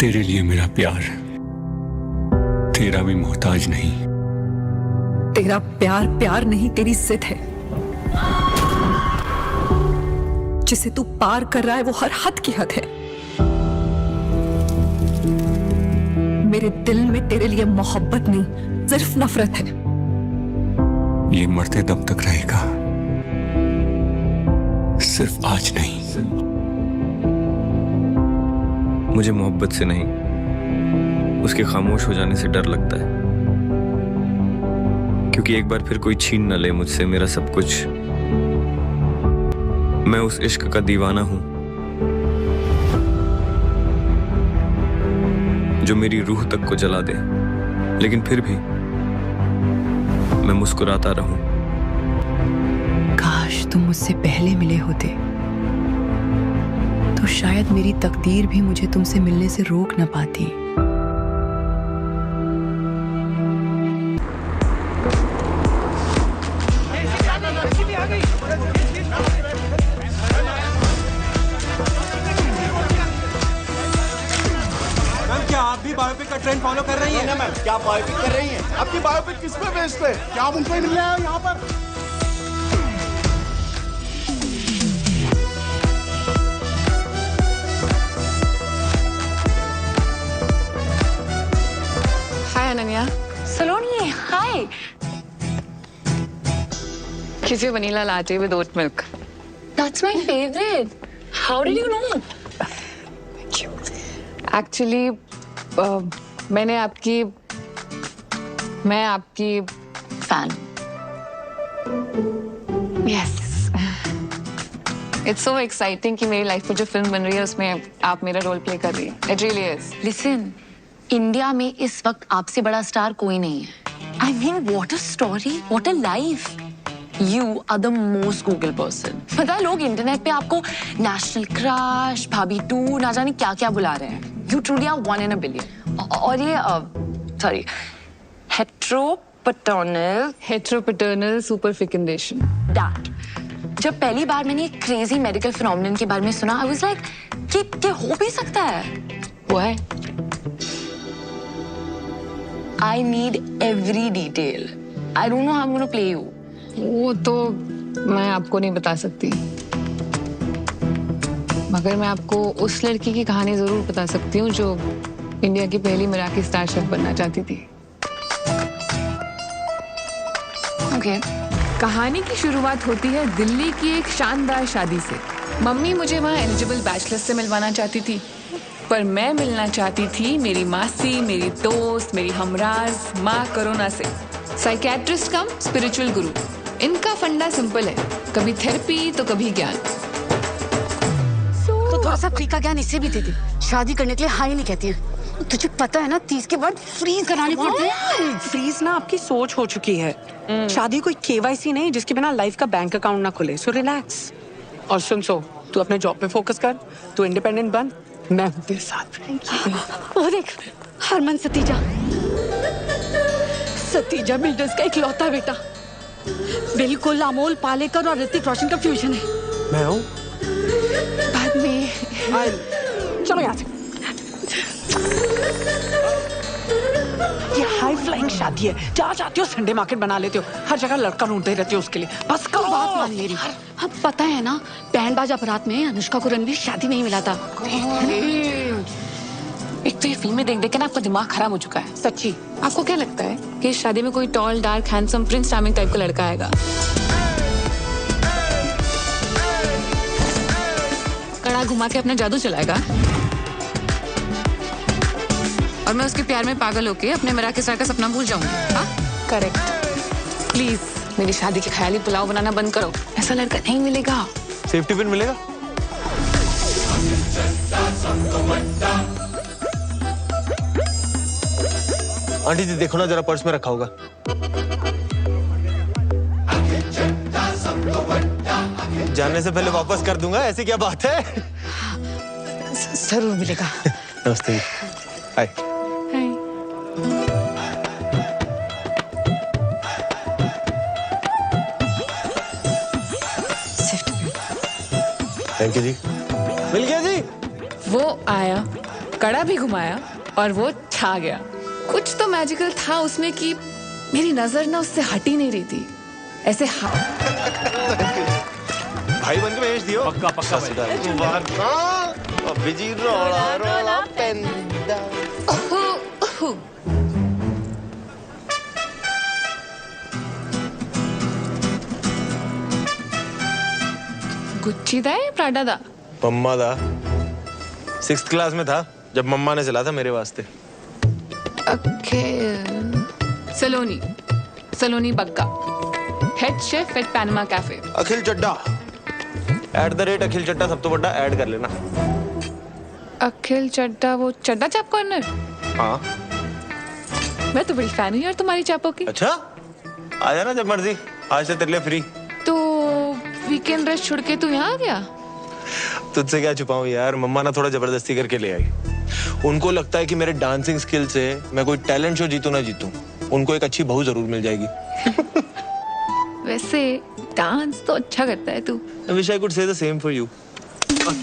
तेरे लिए मेरा प्यार तेरा भी मोहताज नहीं। तेरा प्यार प्यार नहीं, तेरी जिद है। जिसे तू पार कर रहा है वो हर हद की हद है। मेरे दिल में तेरे लिए मोहब्बत नहीं, सिर्फ नफरत है। ये मरते दम तक रहेगा, सिर्फ आज नहीं। मुझे मोहब्बत से नहीं, उसके खामोश हो जाने से डर लगता है, क्योंकि एक बार फिर कोई छीन न ले मुझसे मेरा सब कुछ। मैं उस इश्क का दीवाना हूं जो मेरी रूह तक को जला दे, लेकिन फिर भी मैं मुस्कुराता रहूं। काश तुम मुझसे पहले मिले होते तो शायद मेरी तकदीर भी मुझे तुमसे मिलने से रोक न पाती। क्या आप भी बायोपिक का ट्रेंड फॉलो कर रही हैं? मैम, क्या बायोपिक कर रही हैं? आपकी बायोपिक किस पे बेस्ड है? क्या आप उनको ही मिलने आए हो यहाँ पर? हाय अनन्या। सलोनी, हाय। किसी vanilla latte with oat milk. That's my favorite. How did you know? Actually मैं आपकी Fan. Yes. It's so exciting कि मेरी लाइफ में जो फिल्म बन रही है उसमें आप मेरा रोल प्ले कर रही है। It really is. Listen, India में इस वक्त आपसे बड़ा स्टार कोई नहीं है। I mean, what a story, what a life. You are the most Google person. पता है लोग इंटरनेट पे आपको नेशनल क्रश, भाभी 2, ना जाने क्या क्या बुला रहे हैं। You truly are 1 in a billion. और ये सॉरी हेट्रोपैटर्नल सुपरफिकेंडेशन। That. जब पहली बार मैंने एक क्रेजी मेडिकल फिनोमेनन के बारे में सुना, I was like, कि हो भी सकता है। वो है I need every detail. I don't know how I'm gonna play you. वो तो मैं आपको नहीं बता सकती, मगर मैं आपको उस लड़की की कहानी जरूर बता सकती हूँ जो इंडिया की पहली मराठी स्टार शेफ बनना चाहती थी। Okay. कहानी की शुरुआत होती है दिल्ली की एक शानदार शादी से। मम्मी मुझे वहाँ एलिजिबल बैचलर्स से मिलवाना चाहती थी, पर मैं मिलना चाहती थी मेरी मासी, मेरी दोस्त, मेरी हमराज माँ करोना से। साइकेट्रिस्ट कम स्पिरिचुअल गुरु। इनका फंडा सिंपल है, कभी थेरेपी तो कभी ज्ञान। तो थोड़ा सा फ्री का ज्ञान इसे भी दे दे। शादी करने के लिए हाई नहीं कहती है। तुझे पता है ना 30 के बाद फ्रीज कराने पड़ते हैं। फ्रीज ना आपकी सोच हो चुकी है। शादी कोई केवाईसी नहीं जिसके बिना लाइफ का बैंक अकाउंट ना खुले। So relax. और सुन, तू अपने जॉब पे फोकस कर, तू इंडिपेंडेंट बन, मैं हूँ तेरे साथ। वो देख, हरमन सतीजा बिल्डर्स का इकलौता बेटा। बिल्कुल अमोल पालेकर और ऋतिक रोशन का फ्यूजन है। मैं हूँ। बाद में चलो यहाँ से। ये हाई फ्लाइंग शादी है, जहाँ चाहती हो संडे मार्केट बना लेते हो। हर जगह लड़का ढूंढते रहते हो उसके लिए। बस करो। बात मान मेरी। अब पता है ना, बैंड बाजा बारात में अनुष्का को रणवीर शादी में ही मिला था। एक तो ये फिल्में देख देख के ना आपका दिमाग खराब हो चुका है। सच्ची। आपको क्या लगता है कि इस शादी में कोई tall dark handsome Prince charming type का लड़का आएगा? कड़ा घुमा के अपना जादू चलाएगा और मैं उसके प्यार में पागल होके अपने मराठी स्टार का सपना भूल जाऊंगी। हाँ करेक्ट। प्लीज मेरी शादी के ख्याली पुलाव बनाना बंद करो। ऐसा लड़का नहीं मिलेगा। सेफ्टी पिन मिलेगा? आंटी जी देखो ना, जरा पर्स में रखा होगा। जाने से पहले वापस कर दूंगा, ऐसी क्या बात है? जरूर मिलेगा। नमस्ते। हाय। सिफ्ट थैंक यू जी। मिल गया जी। वो आया कड़ा भी घुमाया और वो छा गया। कुछ तो मैजिकल था उसमें कि मेरी नजर ना उससे हट ही नहीं रही थी। ऐसे भाई बन के भेज दियो। पक्का पक्का भाई। बिजी रोला रोला पेंदा। गुच्ची दा या प्राडा दा? मम्मा दा 6th क्लास में था जब मम्मा ने चला था मेरे वास्ते। Saloni Saloni Bagga, head chef at Panama cafe. Akhil Chadda @Akhil Chadda सब तो बड़ा ऐड कर लेना। अखिल चड्डा, वो चड्डा चाप कॉर्नर? हाँ। मैं तो बड़ी फैन हूँ यार तुम्हारी चापों की। अच्छा आ जाना जब मर्जी, आज से तेरे लिए फ्री। तो वीकेंड रेस्ट छोड़ के तू यहाँ आ गया? तुझसे क्या छुपाऊं यार, मम्मा ना थोड़ा जबरदस्ती करके ले आई। उनको लगता है कि मेरे डांसिंग स्किल से मैं कोई टैलेंट शो जीतूं ना जीतूं, उनको एक अच्छी बहू जरूर मिल जाएगी। वैसे डांस तो अच्छा करता है तू। I wish I could say the same for you।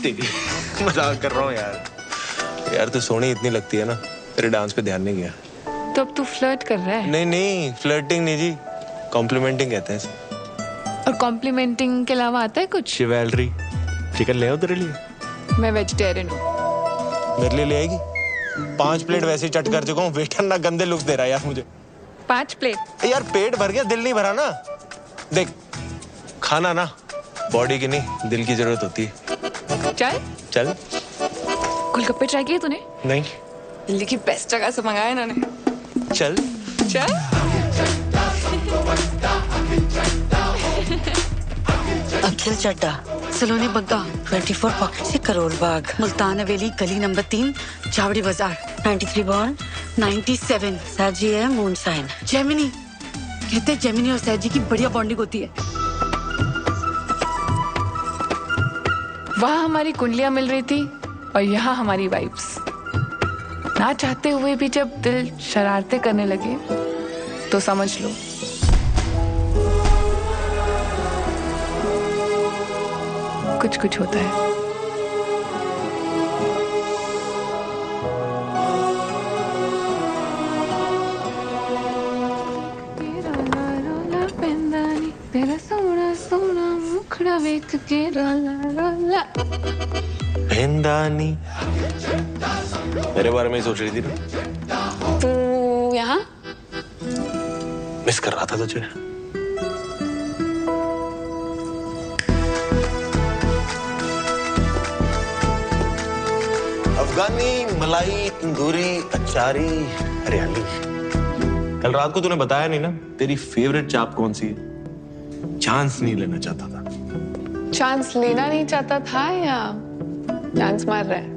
तेरी मजाक कर रहा हूँ यार। यार तू सोनी इतनी लगती है ना, तेरे डांस पे ध्यान नहीं गया। तो अब तू फ्लर्ट कर रहा है? नहीं नहीं, फ्लर्टिंग नहीं जी, कॉम्प्लीमेंटिंग कहते हैं इसे। और कॉम्प्लीमेंटिंग के अलावा आता है कुछ? शिवेलरी। चिकन ले आओ तेरे लिए? मैं वेजिटेरियन हूँ। मेरे लिए ले आएगी? 5 प्लेट वैसे ही चट कर चुका हूँ, वेटर ना गंदे लुक्स दे रहा है यार मुझे। 5 प्लेट? यार पेट भर गया, दिल नहीं भरा ना। देख खाना ना बॉडी की नहीं दिल की जरूरत होती है। चल चल। गोलगप्पे ट्राई किए तूने? नहीं। दिल्ली की बेस्ट जगह से मंगाया इन्होंने। चल चल। अखिल चड्डा, सलोनी बग्गा, 24 पॉकेट से करोल बाग, मुल्तान हवेली, गली नंबर 3, चावड़ी बाजार, 93 बॉर्न, 97, सैजी है मून साइन। जेमिनी, कहते हैं जेमिनी और सैजी की बढ़िया बॉन्डिंग होती है। वहाँ हमारी कुंडलियां मिल रही थी और यहाँ हमारी वाइब्स। ना चाहते हुए भी जब दिल शरारतें करने लगे तो समझ लो कुछ कुछ होता है। तेरा सोना सोना मुखड़ा वेख के रोला रोला। पेंदानी मेरे बारे में ही सोच रही थी ना? तू यहाँ? मिस कर रहा था तुझे। अफगानी मलाई तंदूरी अचारी हरियाली। कल रात को तूने बताया नहीं ना तेरी फेवरेट चाप कौन सी है? चांस नहीं लेना चाहता था। चांस लेना नहीं चाहता था या चांस मार रहा है?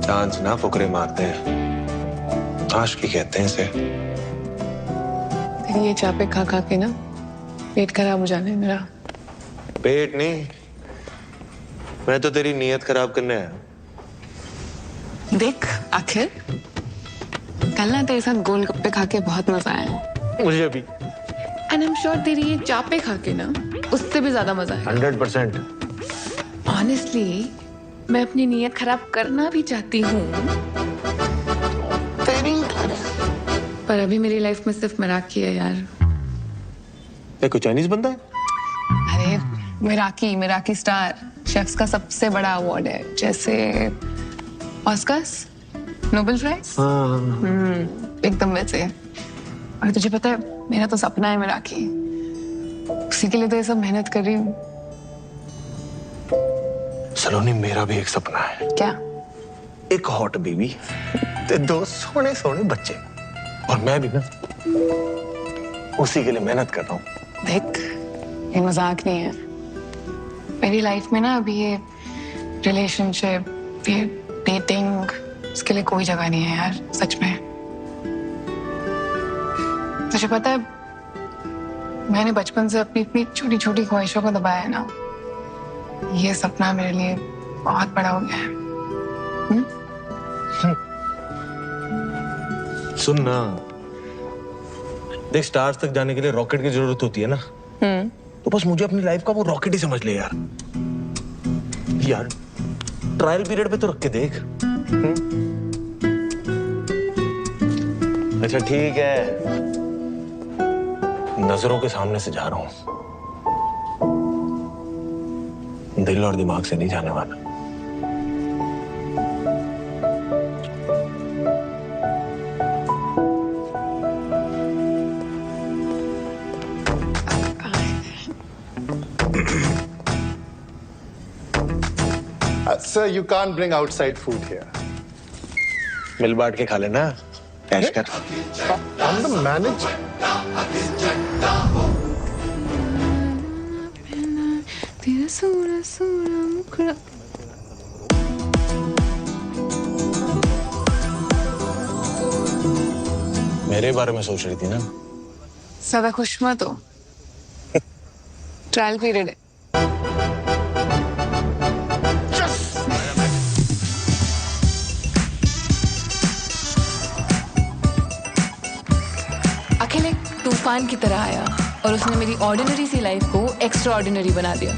चांस ना फुकरे मारते हैं, आशिकी कहते हैं इसे। तेरी ये चापे खा खा के ना पेट खराब हो जाने मेरा। पेट नहीं, मैं तो तेरी नीयत खराब करने आया। देख आखिर कल ना तेरे साथ गोलगप्पे खा के बहुत मजा आया। मुझे भी। एंड आई एम श्योर तेरी ये चापे खा के ना उससे भी ज्यादा मजा आया। 100%। ऑनेस्टली मैं अपनी नीयत खराब करना भी चाहती हूँ, पर अभी मेरी लाइफ में सिर्फ मिराकी है यार। कोई चाइनीज बंदा है? अरे मिराकी स्टार शेफ्स का सबसे बड़ा अवार्ड है, जैसे ऑस्कर्स, नोबेल प्राइज। एकदम वैसे। और तुझे पता है मेरा तो सपना है मिराकी, उसी के लिए तो ये सब मेहनत कर रही हूँ। सलोनी मेरा भी एक सपना है। क्या? एक हॉट बेबी ते 2 सोने सोने बच्चे, और मैं भी ना उसी के लिए मेहनत कर रहा हूँ। देख ये मजाक नहीं है। मेरी लाइफ में ना अभी ये रिलेशनशिप, ये डेटिंग, इसके लिए कोई जगह नहीं है यार, सच में। तुझे पता है मैंने बचपन से अपनी इतनी छोटी छोटी ख्वाहिशों को दबाया है ना, ये सपना मेरे लिए बहुत बड़ा हो गया है। सुन ना, देख स्टार्स तक जाने के लिए रॉकेट की जरूरत होती है ना, तो बस मुझे अपनी लाइफ का वो रॉकेट ही समझ ले यार। ट्रायल पीरियड पे तो रख के देख। अच्छा ठीक है, नजरों के सामने से जा रहा हूं, दिल और दिमाग से नहीं जाने वाला। Sir, you can't bring outside food here. मिल बांट के खा लेना, कैश कर। I'm the manager. तेरा सोना सोना मुखड़ा। मेरे बारे में सोच रही थी ना? ज्यादा खुश मत हो, ट्रायल पीरियड है। अखिल एक तूफान की तरह आया और उसने मेरी ऑर्डिनरी सी लाइफ को एक्स्ट्रा ऑर्डिनरी बना दिया।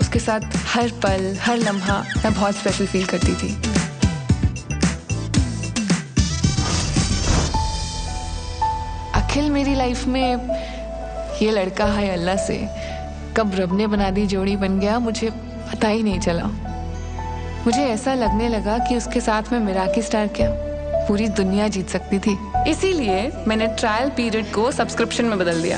उसके साथ हर पल हर लम्हा मैं बहुत स्पेशल फील करती थी। अखिल मेरी लाइफ में ये लड़का है अल्लाह से कब रब ने बना दी जोड़ी बन गया, मुझे पता ही नहीं चला। मुझे ऐसा लगने लगा कि उसके साथ में मिराकी स्टार क्या पूरी दुनिया जीत सकती थी। इसीलिए मैंने ट्रायल पीरियड को सब्सक्रिप्शन में बदल दिया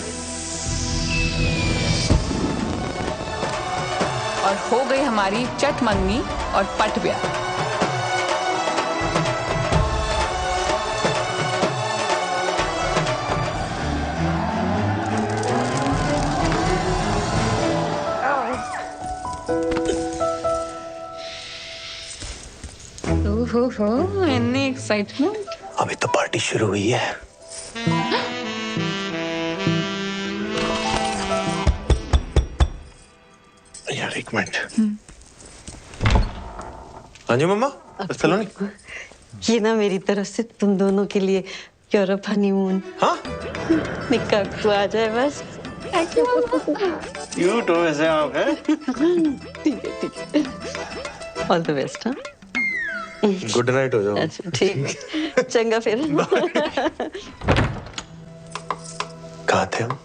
और हो गई हमारी चट मंगनी और पट ब्याह। ओहो, इतनी एक्साइटमेंट। अभी तो पार्टी शुरू हुई है। यार एक मिनट। हाँ जी मम्मा, सलोनी। ये ना मेरी तरफ से तुम दोनों के लिए यूरोप हनीमून। हाँ? निकाह को आ जाए बस। क्यूट हो वैसे आप, हैं? ठीक है। All the best. हाँ, गुड नाइट हो जाओ। अच्छा ठीक, चंगा फिर। कहाँ थे हम?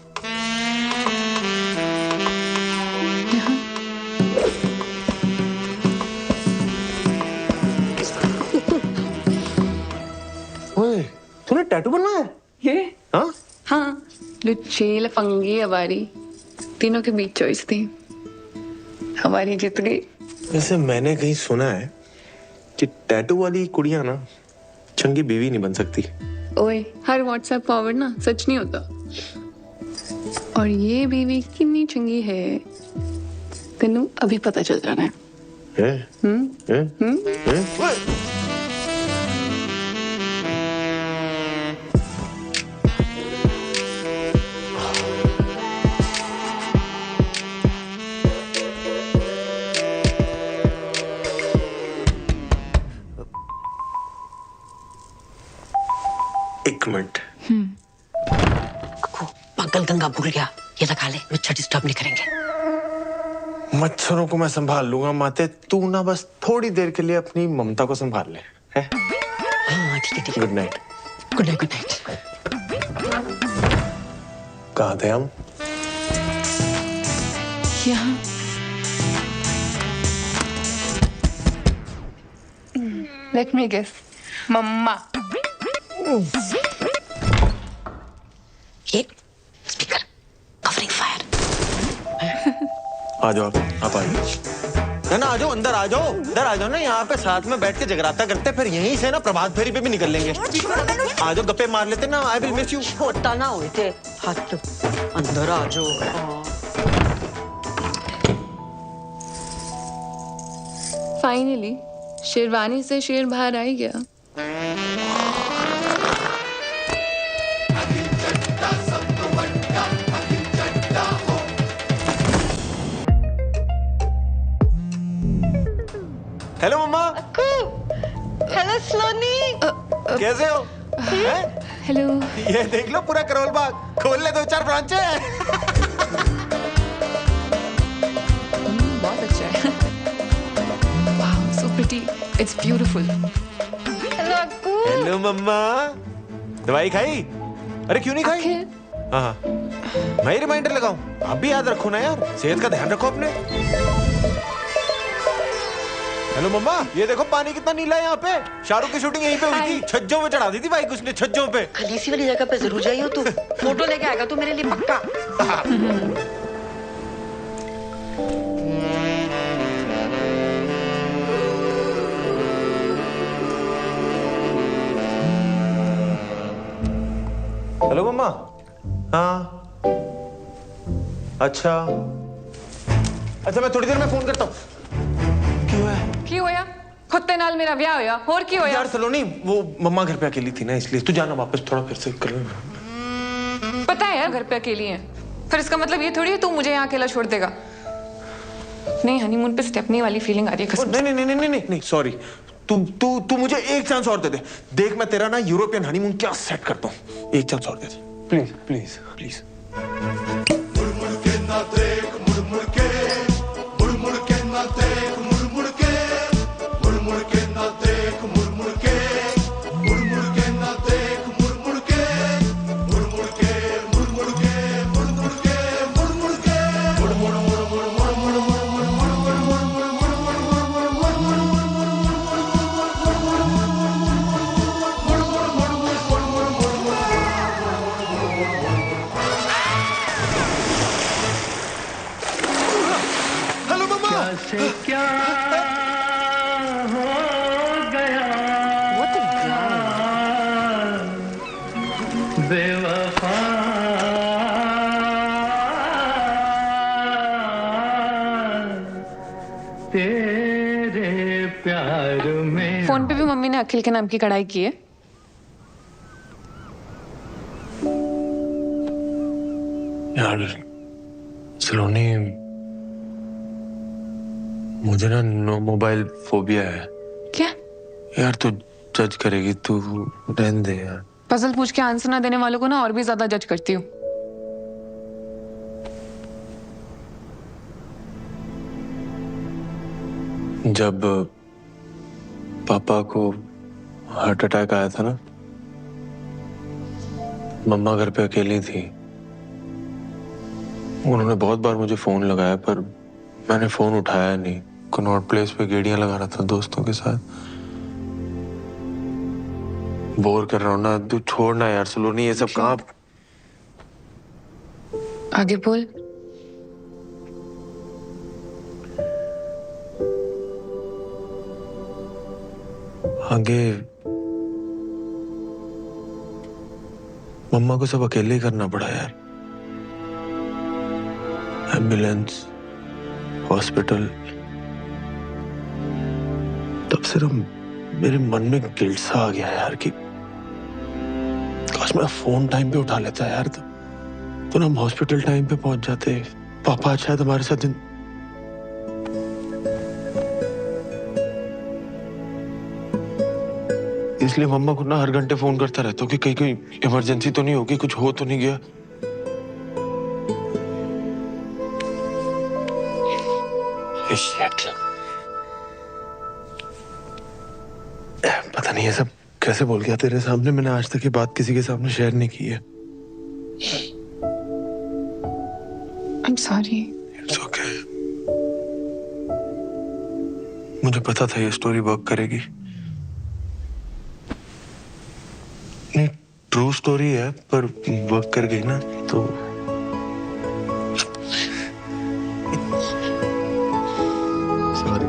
ओए, तूने टैटू बनवाया है? ये? हाँ? हाँ, लुच्ची लफंगी हमारी तीनों के बीच चॉइस थी, हमारी जीत गई। वैसे मैंने कहीं सुना है कि टैटू वाली कुड़ियां ना चंगी बीवी नहीं बन सकती। ओए, हर व्हाट्सएप फॉरवर्ड ना सच नहीं होता। और ये बीवी कितनी चंगी है तेनू अभी पता चल जाना है। एक मिनट। पागल गंगा भूल गया, ये लगा ले, बच्चा डिस्टर्ब नहीं करेंगे। मच्छरों को मैं संभाल लूंगा माते, तू ना बस थोड़ी देर के लिए अपनी ममता को संभाल ले। है? हाँ ठीक है। Good night. Good night. Good night. कहाँ थे हम? यहाँ। लेट मी गेस, मम्मा। ये स्पीकर कवरिंग फायर। आ जाओ, आप आ जाओ। है ना, आ जाओ, अंदर आ जाओ, इधर आ जाओ ना, यहाँ पे साथ में बैठ के जगराता करते, फिर यहीं से ना प्रभात फेरी पे भी निकल लेंगे। आ जाओ, गप्पे मार लेते ना। I will miss you. छोटा ना हुए थे हाथ, अंदर आ जाओ। फाइनली शेरवानी से शेर बाहर आ ही गया। हेलो मम्मा। हेलो सलोनी। कैसे हो? हेलो। ये देख लो पूरा करोल बाग, खोल ले 2-4 ब्रांचें। City, it's beautiful. Hello mamma, दवाई खाई? अरे क्यों नहीं खाई? अखिल, हाँ हाँ, मैं ही रिमाइंडर लगाऊं? आप भी याद रखो ना यार, सेहत का ध्यान रखो अपने। हेलो मम्मा, ये देखो पानी कितना नीला है यहाँ पे। शाहरुख की शूटिंग यहीं पे हुई थी, छज्जों में चढ़ा दी थी बाइक उसने, छज्जों पे। खलीसी वाली जगह पे जरूर जाइयो तू, फोटो लेके आएगा तू मेरे लिए पक्का। हेलो मम्मा। हाँ, अच्छा अच्छा, मैं थोड़ी देर में फोन करता हूँ। क्यों है? की होया? खुत्ते नाल मेरा ब्याह होया, और की होया? यार सलोनी, वो मम्मा घर पे अकेली थी ना, इसलिए तू जाना वापस, थोड़ा फिर से कर लेना। पता है यार घर पे अकेली है, फिर इसका मतलब ये थोड़ी है तू मुझे यहाँ अकेला छोड़ देगा। नहीं, हनीमून पे स्टेपनी वाली फीलिंग आ रही है कसम से। नहीं नहीं नहीं नहीं नहीं, सॉरी। तू मुझे एक चांस और दे दे। देख मैं तेरा ना यूरोपियन हनीमून क्या सेट करता हूँ। एक चांस और दे दे प्लीज प्लीज प्लीज। क्या हो गया बेवफा, तेरे प्यार में। फोन पे भी मम्मी ने अखिल के नाम की कढ़ाई की है। यार सलोनी, मुझे ना नो मोबाइल फोबिया है। क्या? यार तू जज करेगी, तू रहने दे यार। पजल पूछ के आंसर ना देने वालों को ना और भी ज्यादा जज करती हूँ। जब पापा को हार्ट अटैक आया था ना, मम्मा घर पे अकेली थी। उन्होंने बहुत बार मुझे फोन लगाया पर मैंने फोन उठाया नहीं। कनॉट प्लेस पे गेड़ियां लगा रहा था दोस्तों के साथ। बोर कर रहा हूं ना, तू छोड़ना यार सलोनी, ये सब कहाँ। आगे बोल। आगे मम्मा को सब अकेले ही करना पड़ा यार। Ambulance, hospital. तब से ना मेरे मन में गिल्ट सा आ गया यार कि काश मैं फोन टाइम पे उठा लेता यार, तो ना हम हॉस्पिटल टाइम पे पहुंच जाते। पापा आज शायद हमारे साथ इसलिए मम्मा को ना हर घंटे फोन करता रहता हूँ कि कहीं कोई इमरजेंसी तो नहीं होगी, कुछ हो तो नहीं गया। पता नहीं ये सब कैसे बोल गया तेरे सामने। मैंने आज तक ये बात किसी के सामने शेयर नहीं की है। I'm sorry. It's okay. मुझे पता था ये स्टोरी वर्क करेगी। नहीं, ट्रू स्टोरी है पर वर्क कर गई ना तो। सॉरी।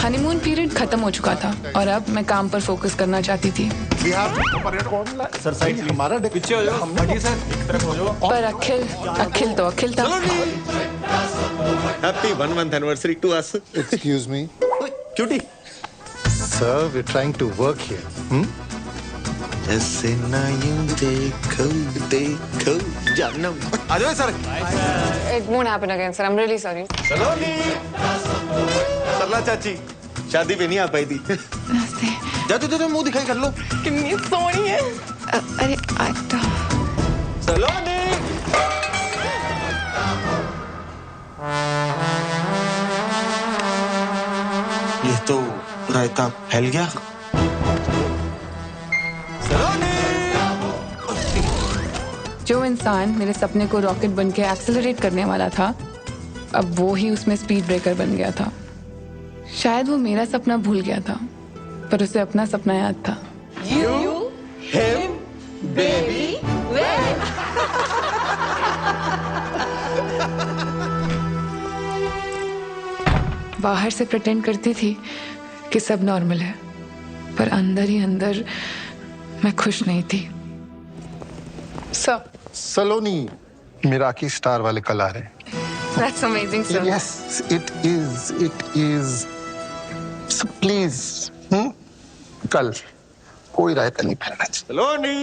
हनीमून पीरियड खत्म हो चुका था और अब मैं काम पर फोकस करना चाहती थी। सर साइड हमारा पीछे हो जाओ, हटिए सर, एक तरफ हो जाओ। पर अखिल था। Happy 1 month anniversary to us. Excuse me. Cutie. Sir, we're trying to work here. ऐसे ना यूं देखो जानम। आ जाओ sir. It won't happen again, sir. I'm really sorry. सलोनी, सरला चाची शादी पे नहीं आ पाई थी। नमस्ते। जा मुंह दिखाई कर लो। कितनी सोहनी है। अरे सलोनी। ये तो रायता फैल गया। जो इंसान मेरे सपने को रॉकेट बन के एक्सेलरेट करने वाला था, अब वो ही उसमें स्पीड ब्रेकर बन गया था। शायद वो मेरा सपना भूल गया था, पर उसे अपना सपना याद था। बाहर से प्रिटेंड करती थी कि सब नॉर्मल है, पर अंदर ही अंदर मैं खुश नहीं थी। सर, सलोनी मिराकी स्टार वाले कल आ रहे हैं। That's amazing, sir. Yes, it is. So please, कल कोई रायता नहीं फैलना चाहिए। सलोनी।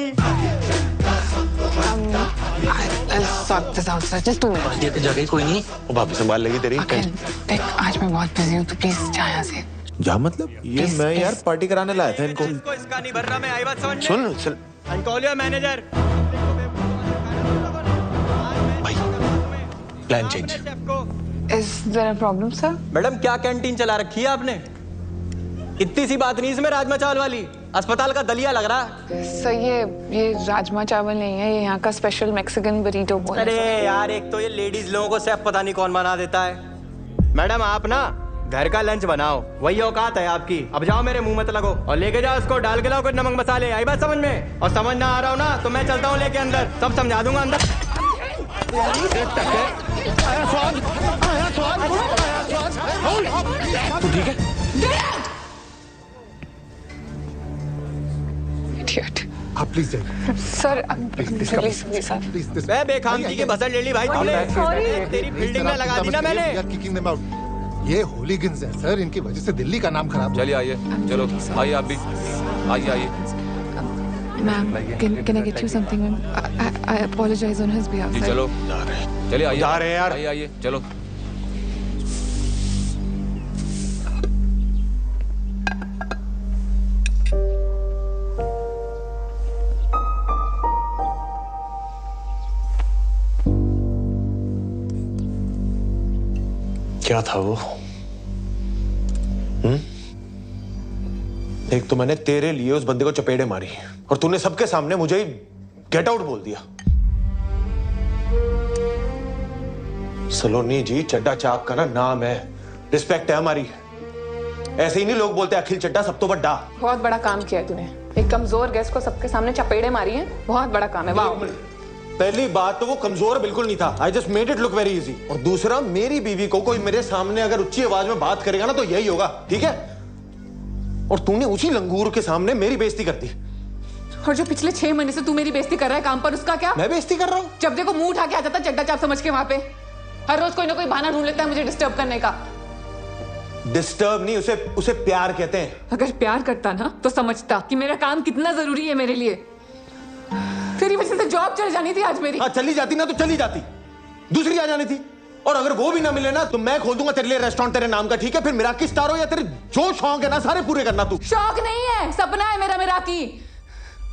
I'll sort this out, sir. Just 2 minutes. ये तो जगह कोई नहीं, वो भाभी संभाल लेगी तेरी। अखिल, देख आज मैं बहुत बिजी हूँ, तो प्लीज जा यहाँ से। जा मतलब? ये मैं यार पार्टी कराने लाया था इनको। इसका नहीं भर रहा, मैं आई बात समझ में। सुन आई कॉल योर मैनेजर। भाई, plan change. Is there a problem, sir? Madam क्या कैंटीन चला रखी है आपने? इतनी सी बात नहीं इसमें राजमा चावल वाली, अस्पताल का दलिया लग रहा। सर ये राजमा चावल नहीं है, ये यहाँ का स्पेशल मैक्सिकन बरीटो बोल। अरे यार, एक तो ये लेडीज लोगों को सेफ पता नहीं कौन बना देता है। मैडम आप ना घर का लंच बनाओ, वही औकात है आपकी। अब जाओ, मेरे मुंह मत लगो और लेके जाओ उसको, डाल के लाओ कुछ नमक मसाले। आई बात समझ में? और समझ ना आ रहा हो ना तो मैं चलता हूँ लेके अंदर, सब समझा दूंगा अंदर। तू ठीक है? Idiot. आप प्लीज जाइए। Sir please sir. प्लीज मैं बेखामगी की बसर ले ली भाई तुमने। तेरी फील्डिंग में लगा दी ना मैंने। ये होलीगन्स हैं सर, इनकी वजह से दिल्ली का नाम खराब। चलिए आइए, चलो आइए आप भी आइए। Ma'am, can I get you something, ma'am? I apologize on his behalf. जी चलो, चलिए आइए। जा रहे हैं यार। आइए चलो। क्या था वो? एक तो मैंने तेरे लिए उस बंदे को चपेड़े मारी और तूने सबके सामने मुझे ही गेट आउट बोल दिया। सलोनी जी, चड्डा चाप का ना नाम है, रिस्पेक्ट है हमारी। ऐसे ही नहीं लोग बोलते अखिल चड्डा सब तो बड़ा। बहुत बड़ा काम किया है तूने, एक कमजोर गेस्ट को सबके सामने चपेड़े मारी है, बहुत बड़ा काम है। वाह। पहली बात तो वो कमजोर बिल्कुल नहीं था, I just made it look very easy. और दूसरा, मेरी बीवी को कोई मेरे सामने अगर ऊंची आवाज में बात करेगा ना तो यही होगा, ठीक है? और तूने उसी लंगूर के सामने मेरी बेइज्जती कर दी। और जो पिछले 6 महीने से तू मेरी बेइज्जती कर रहा है काम पर, उसका क्या? मैं बेइज्जती कर रहा हूँ? जब देखो मुंह उठा के आ जाता चड्डा चाप समझ के वहां पे, हर रोज कोई ना कोई बहाना ढूंढ लेता है मुझे डिस्टर्ब करने का। डिस्टर्ब नहीं, उसे प्यार कहते हैं। अगर प्यार करता ना तो समझता कि मेरा काम कितना जरूरी है मेरे लिए। तेरी वजह से जॉब चली जानी थी आज मेरी। हाँ, चली जाती ना तो चली जाती, दूसरी आ जानी थी। और अगर वो भी ना मिले ना तो मैं खोल दूंगा तेरे लिए रेस्टोरेंट तेरे नाम का, ठीक है? फिर मिराकी स्टार हो या तेरे जो शौक है ना सारे पूरे करना तू। शौक नहीं है, सपना है मेरा मिराकी।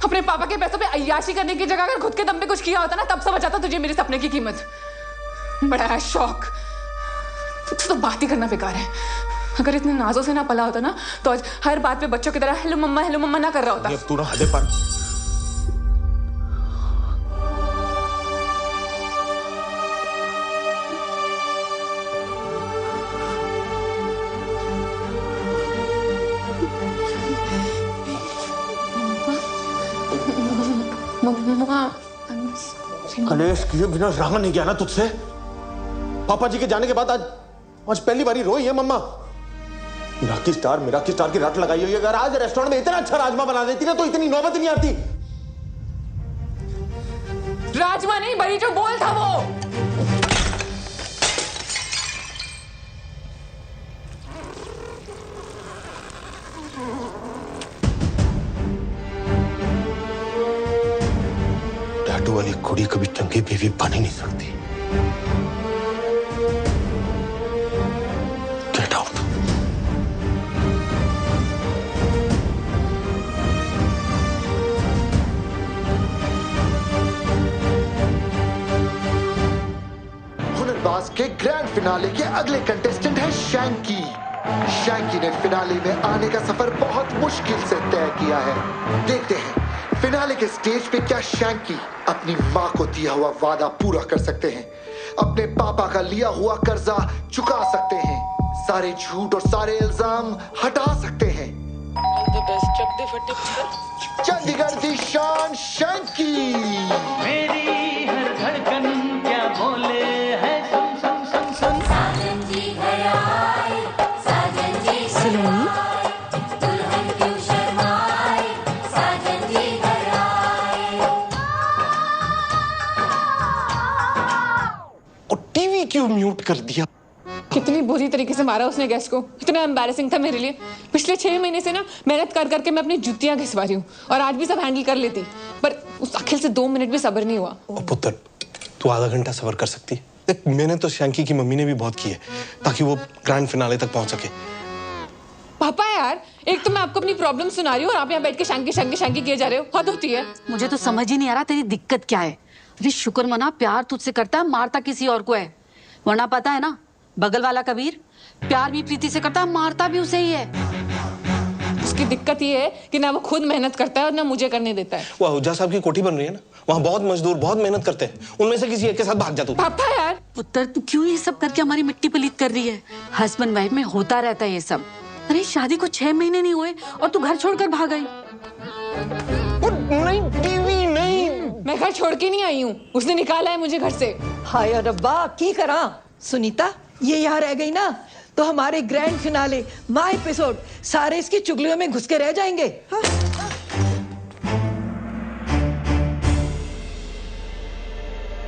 अपने पापा के पैसों पे अय्याशी करने की जगह अगर खुद के दम पे कुछ किया होता ना तब समझ आता तुझे मेरे सपने की कीमत। बड़ा है शौक, तो बात ही करना बेकार है। अगर इतने नाजों से ना पला होता ना तो आज हर बात पे बच्चों की तरह हेलो मम्मा ना कर रहा होता। अब तू ना हदे पर। कलेश किए बिना रहा नहीं गया ना तुझसे। पापा जी के जाने के बाद आज पहली बारी रोई है मम्मा। मिराकी स्टार की रट लगाई हुई है। अगर आज रेस्टोरेंट में इतना अच्छा राजमा बना देती ना तो इतनी नौबत ही नहीं आती। राजमा नहीं, बड़ी जो बोल था वो। टैटू वाली कुड़ी कभी चंगी बीवी बन ही नहीं सकती। Get out. के ग्रैंड फिनाले के अगले कंटेस्टेंट है शैंकी। शैंकी ने फिनाले में आने का सफर बहुत मुश्किल से तय किया है। देखते हैं फिनाले के स्टेज पे क्या शैंकी अपनी माँ को दिया हुआ वादा पूरा कर सकते हैं, अपने पापा का लिया हुआ कर्जा चुका सकते हैं, सारे झूठ और सारे इल्जाम हटा सकते हैं। चंडीगढ़ की शान शैंकी। मेरी हर धड़कन क्या बोले है, सुन सुन सुन सुन। साजन जी घर आए, साजन जी सलोनी दुल्हन क्यों शर्माए, साजन जी घर आए। और टीवी क्यों म्यूट कर दिया? कितनी बुरी तरीके से मारा उसने गेस्ट को। इतना एम्बैरेसिंग था मेरे लिए। पिछले 6 महीने से ना मेहनत कर करके मैं अपनी जुतियां घिसवा रही हूँ और आज भी सब हैंडल कर लेती, पर उस अखिल से 2 मिनट भी सब्र नहीं हुआ। ओ पुत्र, तू आधा घंटा सब्र कर सकती है? देख, मैंने तो शैंकी की मम्मी ने भी बहुत की है ताकि वो ग्रैंड फिनाले तक पहुंच सके। पापा यार, एक तो मैं आपको अपनी प्रॉब्लम सुना रही हूँ और आप यहाँ बैठ के शैंकी शैंकी शैंकी किए जा रहे हो। हद होती है। मुझे तो समझ ही नहीं आ रहा तेरी दिक्कत क्या है। अरे शुक्र मना, प्यार तुझसे करता है, मारता किसी और को है। वरना पता है ना, बगल वाला कबीर प्यार भी प्रीति से करता है, मारता भी उसे ही है। उसकी दिक्कत ये है कि ना वो खुद मेहनत करता है और ना मुझे करने देता है। वो हुज्जा साहब की कोठी बन रही है ना, वहाँ बहुत मजदूर बहुत मेहनत करते हैं, उनमें से किसी एक के साथ भाग जा तू। पापा यार, पुत्र तू क्यों ये सब करके हमारी मिट्टी पलीत कर रही है? हस्बैंड वाइफ में होता रहता है ये सब। अरे शादी को 6 महीने नहीं हुए और तू घर छोड़कर भाग गई। नहीं टीवी नहीं, मैं घर छोड़ के नहीं आई हूँ, उसने निकाला है मुझे घर से। हाय रब्बा, की करा सुनीता, ये यहाँ रह गई ना तो हमारे ग्रैंड फिनाले माय एपिसोड सारे इसकी चुगलियों में घुस के रह जाएंगे। हाँ?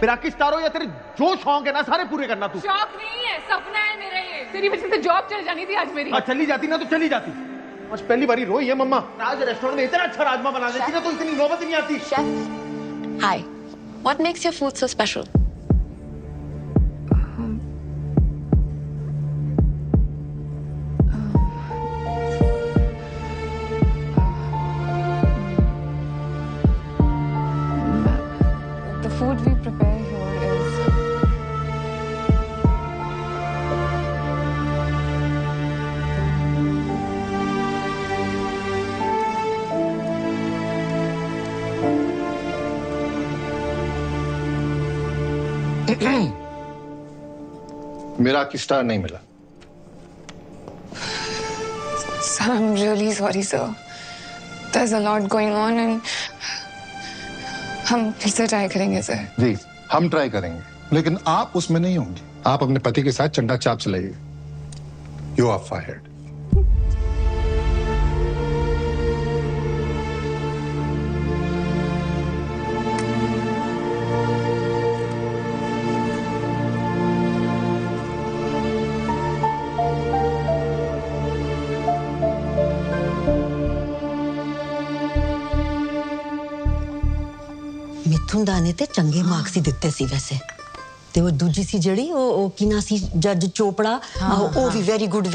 मेरा किस तारो या तेरे जो शौक है ना सारे पूरे करना तू। शौक नहीं है, सपना है मेरा ये। तेरी वजह से जॉब चल जानी थी आज मेरी। चली जाती ना तो चली जाती। आज पहली बारी रोई है मम्मा। आज रेस्टोरेंट में इतना अच्छा राजमा बना देती ना तो इतनी नौबत नहीं आती। Hi. What makes your food so special? The food we prepare here is मेरा की स्टार नहीं मिला। Sir, I'm really sorry, sir. There's a lot going on and हम फिर से ट्राई करेंगे सर। जी हम ट्राई करेंगे, लेकिन आप उसमें नहीं होंगे। आप अपने पति के साथ चंडा चाप चलाइए। You are fired. मिथुन दाने ते चंगे मार्क्स ही दिते सी वैसे ते वो दूजी सी जड़ी ओ किना सी जज चोपड़ा ओ भी वेरी गुड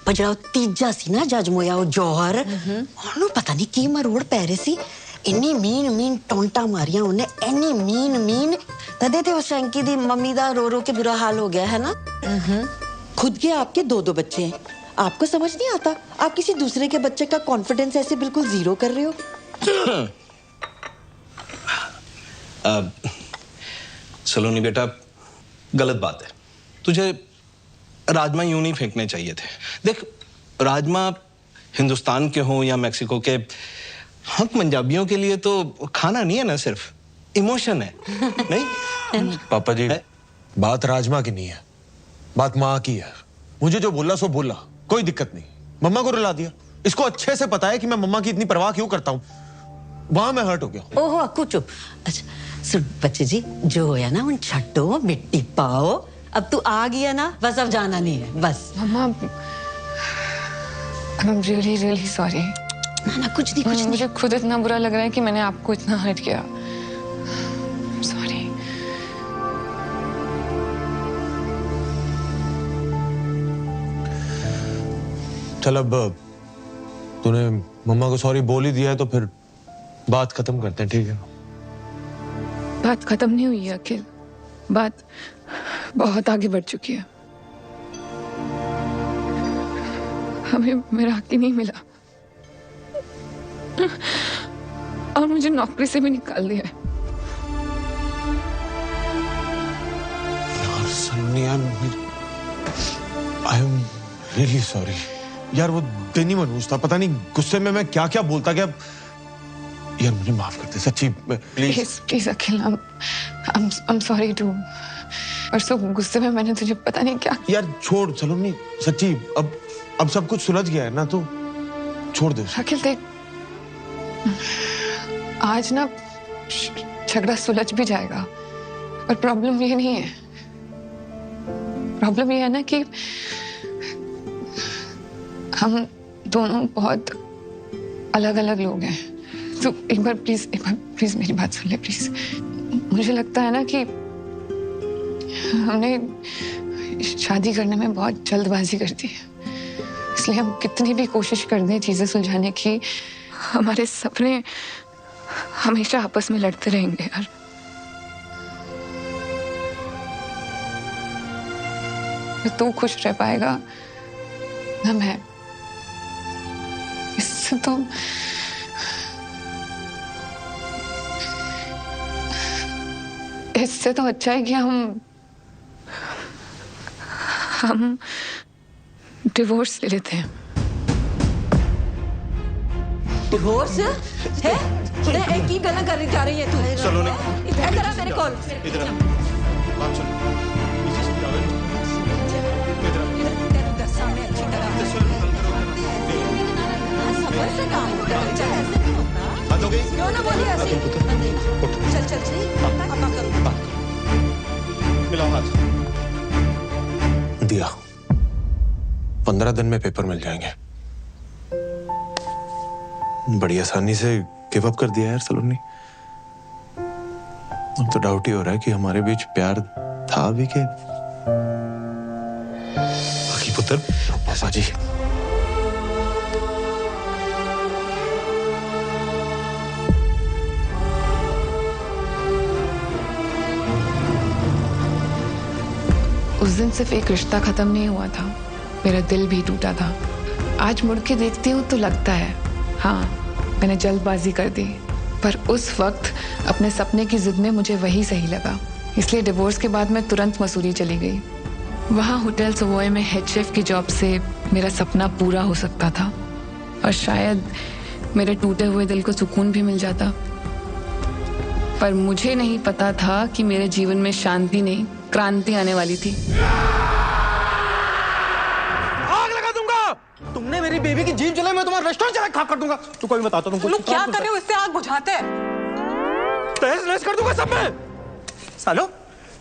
पर जड़ा तीजा सी ना जज मोया ओ जौहर ओनु पता नहीं की मरोड़ पै रहे सी इन्नी मीन टोंटा मारियां उन्हें इन्नी मीन तदे ते उस शैंकी दी मम्मी दा रो के बुरा हाल हो गया है ना। खुद के आपके 2 बच्चे हैं, आपको समझ नहीं आता आप किसी दूसरे के बच्चे का कॉन्फिडेंस ऐसे बिल्कुल जीरो कर रहे हो। सलोनी बेटा, गलत बात है। तुझे राजमा यूं नहीं फेंकने चाहिए थे। देख, राजमा हिंदुस्तान के हों या मैक्सिको के, हम पंजाबियों के लिए तो खाना नहीं है ना, सिर्फ इमोशन है। नहीं पापा जी, बात राजमा की नहीं है, बात माँ की है। मुझे जो बोला सो बोला, कोई दिक्कत नहीं। मम्मा को रुला दिया। इसको अच्छे से पता है कि मैं मम्मा की इतनी परवाह क्यों करता हूँ। वहां मैं हर्ट हो गया। ओहो अक्कू चुप। अच्छा सुन बच्चे जी, जो होया ना उन छट्टो मिट्टी पाओ। अब तू आ गया ना, बस अब जाना नहीं है बस। मम्मा, I'm really sorry। ना कुछ नहीं। मुझे खुद इतना बुरा लग रहा है कि मैंने आपको इतना हर्ट किया। सॉरी। चल अब तूने मम्मा को सॉरी बोल ही दिया है तो फिर बात खत्म करते हैं, ठीक है? बात खत्म नहीं हुई है अखिल। बात बहुत आगे बढ़ चुकी है। हमें मेरा हक ही नहीं मिला और मुझे नौकरी से भी निकाल दिया है। यार Sunny, I am really sorry यार। वो दिन ही मनहूस था, पता नहीं गुस्से में मैं क्या क्या बोलता गया। यार मुझे माफ कर दे सच्ची, please please Akhil, I'm sorry too। परसों गुस्से में मैंने तुझे पता नहीं क्या। यार छोड़, चलो नहीं सच्ची, अब सब कुछ सुलझ गया है ना, तो छोड़ दे। अखिल देख, आज ना झगड़ा सुलझ भी जाएगा, पर प्रॉब्लम ये नहीं है। प्रॉब्लम ये है ना कि हम दोनों बहुत अलग अलग लोग हैं। तो एक बार प्लीज मेरी बात सुन ले प्लीज। मुझे लगता है ना कि हमने शादी करने में बहुत जल्दबाजी कर दी है, इसलिए हम कितनी भी कोशिश कर दें चीजें सुलझाने की, हमारे सपने हमेशा आपस में लड़ते रहेंगे यार। न तू खुश रह पाएगा न मैं। इससे तो अच्छा है कि हम डिवोर्स ले लेते हैं। डिवोर्स है? एक ही गला कर जा रही है तू। चलो ना, इधर आ मेरे कॉल। इधर बात सुन। सामने अच्छी तरह से काम होता है। चल ऐसे नहीं होता। क्यों ना बोलिए ऐसे? चल चल चल, अब करो। मिलाओ हाथ। दिया 15 दिन में पेपर मिल जाएंगे। बड़ी आसानी से गिव अप कर दिया यार सलोनी। अब तो डाउट ही हो रहा है कि हमारे बीच प्यार था भी के बाकी पुत्र पापा जी। उस दिन सिर्फ एक रिश्ता खत्म नहीं हुआ था, मेरा दिल भी टूटा था। आज मुड़ के देखती हूँ तो लगता है हाँ, मैंने जल्दबाजी कर दी, पर उस वक्त अपने सपने की जिद में मुझे वही सही लगा। इसलिए डिवोर्स के बाद मैं तुरंत मसूरी चली गई। वहाँ होटल सवॉय में हेड शेफ की जॉब से मेरा सपना पूरा हो सकता था और शायद मेरे टूटे हुए दिल को सुकून भी मिल जाता। पर मुझे नहीं पता था कि मेरे जीवन में शांति नहीं, क्रांति आने वाली थी। आग लगा दूंगा। तुमने मेरी बेबी की जीभ जलाई, मैं तुम्हारा रेस्टोरेंट चला खाक कर दूंगा। तू कोई बताता तुमको। लोग क्या कर रहे हो? इससे आग बुझाते हैं। तहस नहस कर दूंगा सब में। सालो,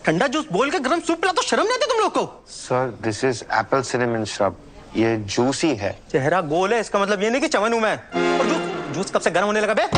ठंडा जूस बोल के गरम सूप पिला तो शर्म नहीं आती तुम लोग को? Sir, this is Apple cinnamon shrub. ये जूसी है। चेहरा गोल है, इसका मतलब ये नहीं कि चमन हूं मैं। और जूस कब से गर्म होने लगा बे?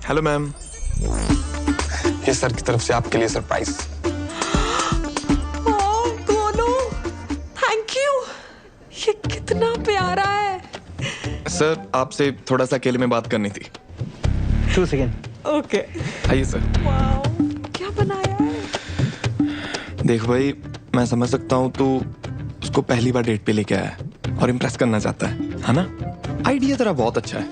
हेलो मैम, ये सर की तरफ से आपके लिए सरप्राइज। Thank you. ये कितना प्यारा है। सर, आपसे थोड़ा सा अकेले में बात करनी थी। 2 सेकेंड। ओके, आइए सर। क्या बनाया है? देख भाई, मैं समझ सकता हूँ तू उसको पहली बार डेट पे लेके आया है और इम्प्रेस करना चाहता है ना? आइडिया तेरा बहुत अच्छा है,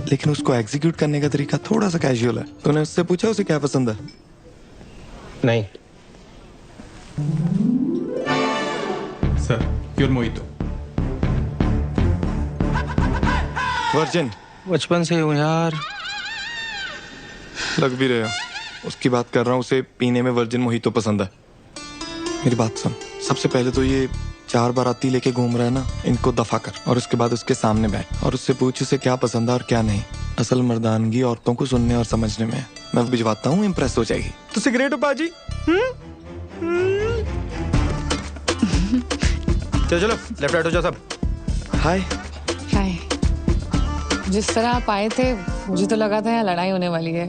लेकिन उसको एग्जीक्यूट करने का तरीका थोड़ा सा कैजुअल है। तूने उससे पूछा उसे क्या पसंद है? नहीं सर, प्योर मोहितो। वर्जिन। बचपन से हूँ यार। लग भी रहे हो। उसकी बात कर रहा हूँ, उसे पीने में वर्जिन मोहितो पसंद है। मेरी बात सुन, सबसे पहले तो ये 4 बाराती लेके घूम रहा है ना, इनको दफा कर और उसके बाद उसके सामने बैठ और उससे पूछ उसे क्या पसंद है और क्या नहीं। असल मर्दानगी औरतों को सुनने और समझने में है। मैं भिजवाता हूँ, इम्प्रेस हो जाएगी। तो सिगरेट हो पाजी। चलो लेफ्ट राइट हो जाओ सब। हाय। जिस तरह आप आए थे मुझे तो लगा था यहाँ लड़ाई होने वाली है,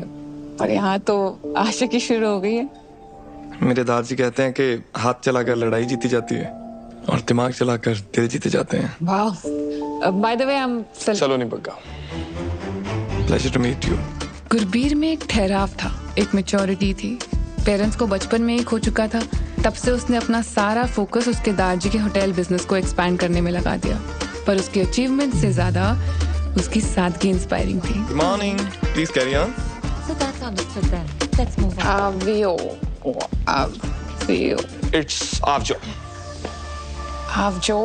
पर यहाँ तो आशिकी शुरू हो गई है। मेरे दादाजी कहते हैं कि हाथ चलाकर लड़ाई जीती जाती है और दिमाग चलाकर दिल जीते जाते हैं। वाह। बाय द वे हम Saloni Bagga. Pleasure to meet you. Gurbir में एक ठहराव था, एक मैच्योरिटी थी। पेरेंट्स को बचपन में ही खो चुका था, तब से उसने अपना सारा फोकस उसके दादाजी के होटल बिजनेस को एक्सपैंड करने में लगा दिया। पर उसकी अचीवमेंट से ज्यादा उसकी सादगी इंस्पायरिंग थी। Good morning. Please carry on. So that's understood then. Let's move on. Avio. It's Avjo. Avjo.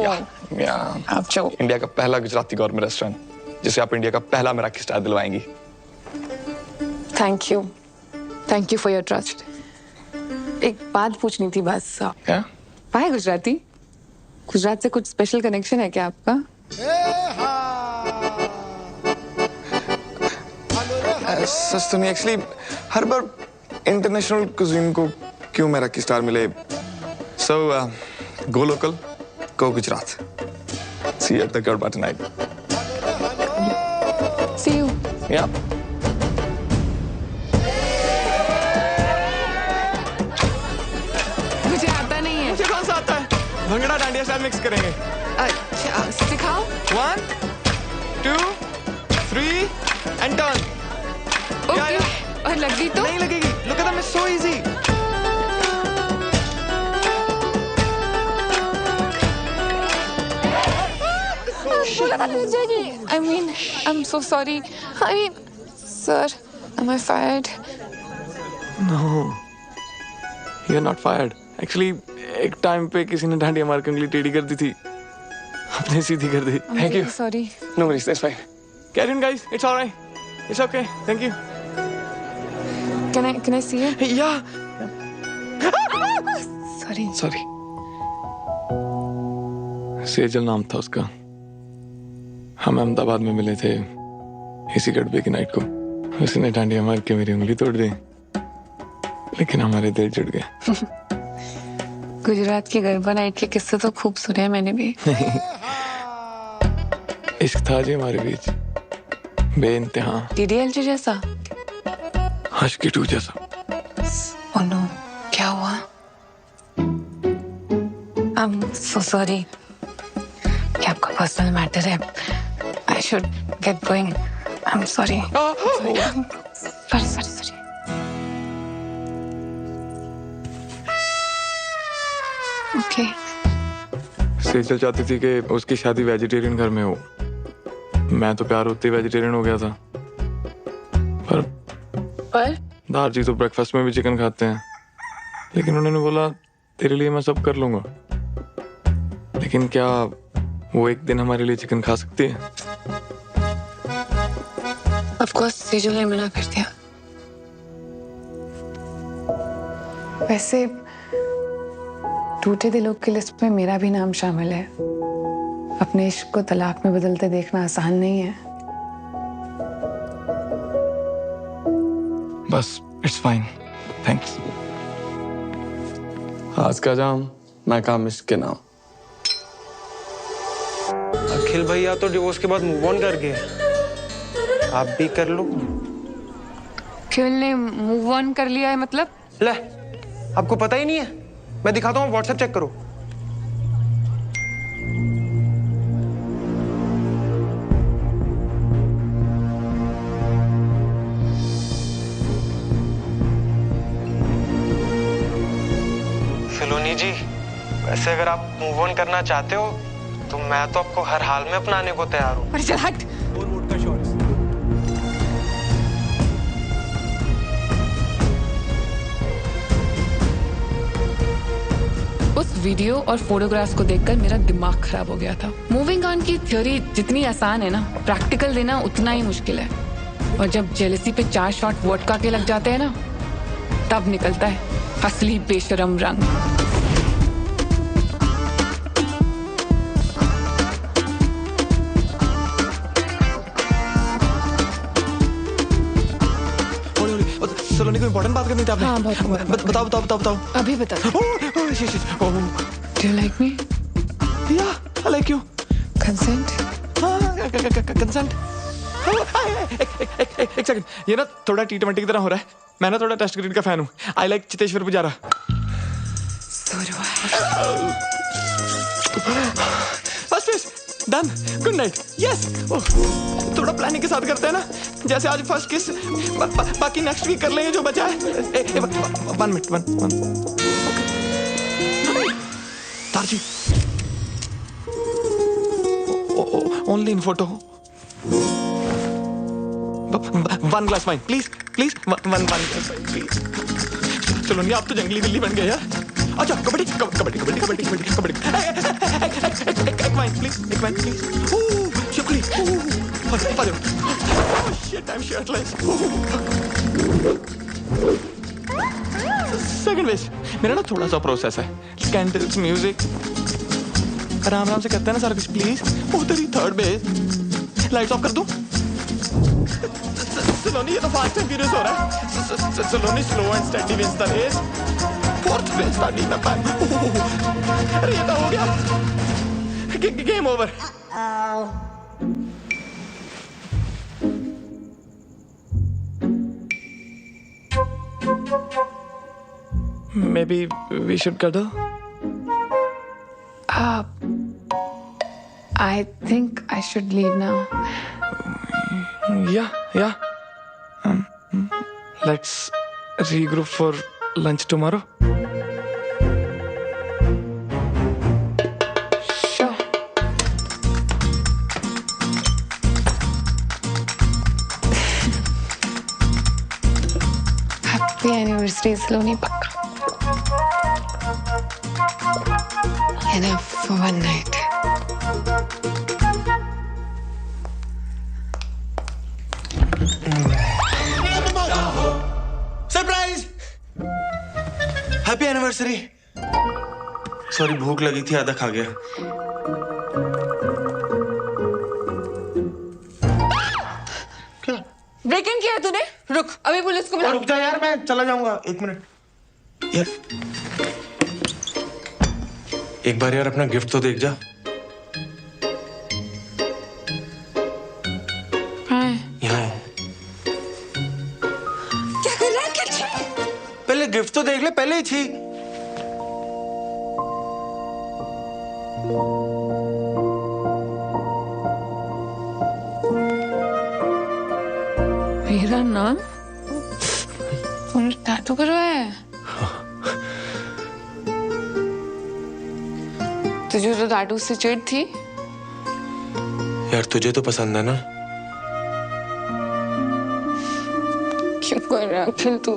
Yeah. Avjo. India का पहला गुजराती गौरमेंट रेस्टोरेंट जिसे आप इंडिया का पहला मेराकी स्टार दिलवाएंगी। Thank you for your trust. एक बात पूछनी थी बस। क्या? पाए गुजराती? गुजरात से कुछ स्पेशल कनेक्शन है क्या आपका? सच तो नहीं, एक्चुअली हर बार इंटरनेशनल कुजीन को क्यों मेराकी स्टार मिले। So go local, go Gujarat. See you at the Garba tonight. See you. Yeah. मुझे आता नहीं है। मुझे कौन सा आता है? भंगड़ा डांडिया स्टाइल मिक्स करेंगे। अच्छा, सिखाओ। 1 2 3 and turn. ओके। और लग गई तो? नहीं लगेगी। Look at them, it's so easy. I mean, I'm so sorry. I mean, sir, am I fired? No, you're not fired. Actually, एक टाइम पे किसी ने डांडिया मार के उंगली टेढ़ी कर दी थी, अपने सीधी कर दी। Thank you. Sorry. No worries, that's fine. Carry on, guys. It's all right. It's okay. Thank you. Can I see it? Yeah. Sorry. Sorry. Sejal नाम था उसका। हम अहमदाबाद में मिले थे इसी गड़बे की नाइट को। उसने डांडिया मार के मेरी उंगली तोड़ दी, लेकिन हमारे दिल जुड़ गए। गुजरात की गरबा नाइट के किस्से तो खूब सुने हैं मैंने भी। इश्क था जी हमारे बीच, बेइंतहा। DDLJ जैसा? आशिकी 2 जैसा। Oh no, क्या हुआ? I'm so sorry. क्या आपका पर्सनल मैटर है? I should get going. I'm sorry. Sorry. Okay. Sejal चाहती थी कि उसकी शादी वेजिटेरियन घर में हो। मैं तो प्यार होते ही वेजिटेरियन हो गया था। पर दारजी तो ब्रेकफास्ट में भी चिकन खाते हैं, लेकिन उन्होंने बोला तेरे लिए मैं सब कर लूंगा। लेकिन क्या वो एक दिन हमारे लिए चिकन खा सकती है? Of course, सेजल ने मना कर दिया। वैसे टूटे दिलों की लिस्ट में मेरा भी नाम शामिल है। अपने इश्क को तलाक में बदलते देखना आसान नहीं है। बस इट्स फाइन, थैंक्स। आज का जाम मैं काम इश्क के नाम। अखिल भैया तो डिवोर्स के बाद मूव ऑन कर गए, आप भी कर लो। अखिल ने मूव ऑन कर लिया है मतलब? ले, आपको पता ही नहीं है? मैं दिखाता हूँ, व्हाट्सएप चेक करो। सलोनी जी, वैसे अगर आप मूव ऑन करना चाहते हो तो मैं तो आपको हर हाल में अपनाने को तैयार हूँ। अरे चल हट। उस वीडियो और फोटोग्राफ्स को देखकर मेरा दिमाग खराब हो गया था। मूविंग ऑन की थ्योरी जितनी आसान है ना, प्रैक्टिकल देना उतना ही मुश्किल है। और जब जेलसी पे 4 शॉट वोडका के लग जाते हैं ना, तब निकलता है असली बेशरम रंग। सलोनी को इम्पोर्टेंट बात करनी थी आपने। हाँ, बहुत बताओ। अभी बता। Do you like me? Yeah, I like you. Consent? Consent? एक सेकंड, ये ना थोड़ा T20 की तरह हो रहा है। मैं ना थोड़ा टेस्ट क्रिकेट का फैन हूँ। I like Cheteshwar Pujara. First किस डन, गुड नाइट। यस, थोड़ा प्लानिंग के साथ करते हैं ना, जैसे आज फर्स्ट किस, बाकी नेक्स्ट वीक कर लेंगे जो बचा है। 1 मिनट, 1 तारजी, only in photo. 1 glass wine please, please 1 glass wine please. चलो नहीं, आप तो जंगली बिल्ली बन गए यार। अच्छा, कबड्डी कबड्डी कबड्डी कबड्डी कबड्डी कबड्डी। एक वाइन प्लीज, एक वाइन प्लीज। शिकली, shit, I am shirtless. Second base मेरा ना थोड़ा सा प्रोसेस है। कैंडल्स, म्यूजिक, आराम आराम से करते हैं ना सारा कुछ प्लीज। उधर ही थर्ड बेस, लाइट्स ऑफ कर दूं? सलोनी, ये तो फास्ट एंड फ्यूरियस हो रहा है। Saloni, slow and steady wins the race. Fourth base start नहीं कर पाया। अरे ये तो हो गया, game over. Maybe we should cuddle? I think I should leave now. Yeah. Let's regroup for lunch tomorrow. Sure. Happy anniversary, Saloni, pakka. Enough for one night. Surprise! Happy anniversary. Sorry, भूख लगी थी, आधा खा गया। Break in किया है तूने? रुक, अभी पुलिस को बुला। रुक जा यार, मैं चला जाऊंगा। 1 मिनट यार, एक बार यार अपना गिफ्ट तो देख जा। यहाँ है। क्या कर रहा है? पहले गिफ्ट तो देख ले, पहले ही छी। मेरा नाम टैटू करवाया है? तुझे तो टैटू से चिढ़ थी यार, तुझे तो पसंद है ना? क्यों कर रहा है अखिल तू?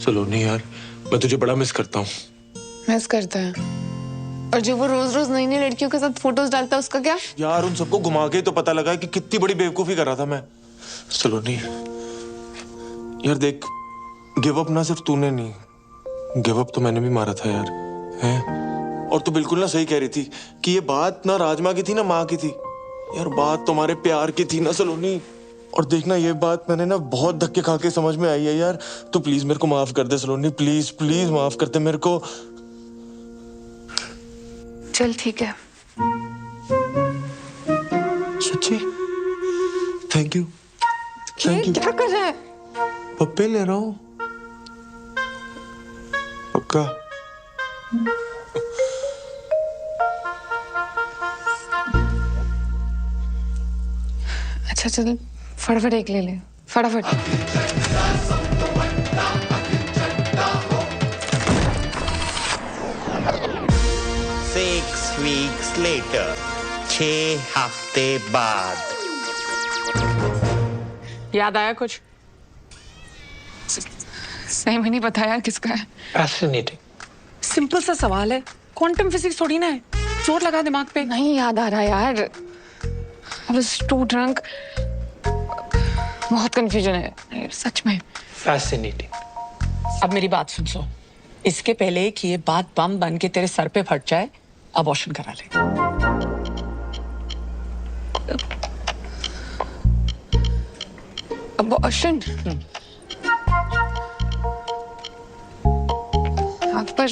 सलोनी यार, मैं तुझे बड़ा मिस करता हूँ। मिस करता है? और जो वो रोज रोज नई नई लड़कियों के साथ फोटोज डालता है, उसका क्या? यार, उन सबको घुमा के तो पता लगा कि कितनी बड़ी बेवकूफी कर रहा था मैं। सलोनी यार देख, गिव अप ना सिर्फ तूने नहीं, गिव अप तो मैंने भी मारा था यार, हैं? और तू बिल्कुल ना सही कह रही थी कि ये बात ना राजमा की थी ना माँ की थी। यार बात तुम्हारे प्यार की थी ना सलोनी। और देखना, ये बात मैंने ना बहुत धक्के खा के समझ में आई है यार। तो प्लीज मेरे को माफ कर दे सलोनी, प्लीज प्लीज माफ कर दे मेरे को। चल ठीक है। सच्ची? Thank you, thank you. क्या कर रहा है? पप्पे ले रहा हूँ, पक्का। अच्छा चल, फटाफट एक ले ले, फटाफट। 6 weeks later, 6 हफ्ते बाद। याद आया कुछ? सही में नहीं पता यार किसका है। Fascinating. सिंपल सा सवाल है, क्वांटम फिजिक्स थोड़ी ना है। चोट लगा दिमाग पे। नहीं याद आ रहा यार। I was too drunk. बहुत कंफ्यूजन है सच में। Fascinating. अब मेरी बात सुन। इसके पहले कि ये बात बम बन के तेरे सर पे फट जाए, अबॉर्शन करा ले। अबॉर्शन? हाँ, पर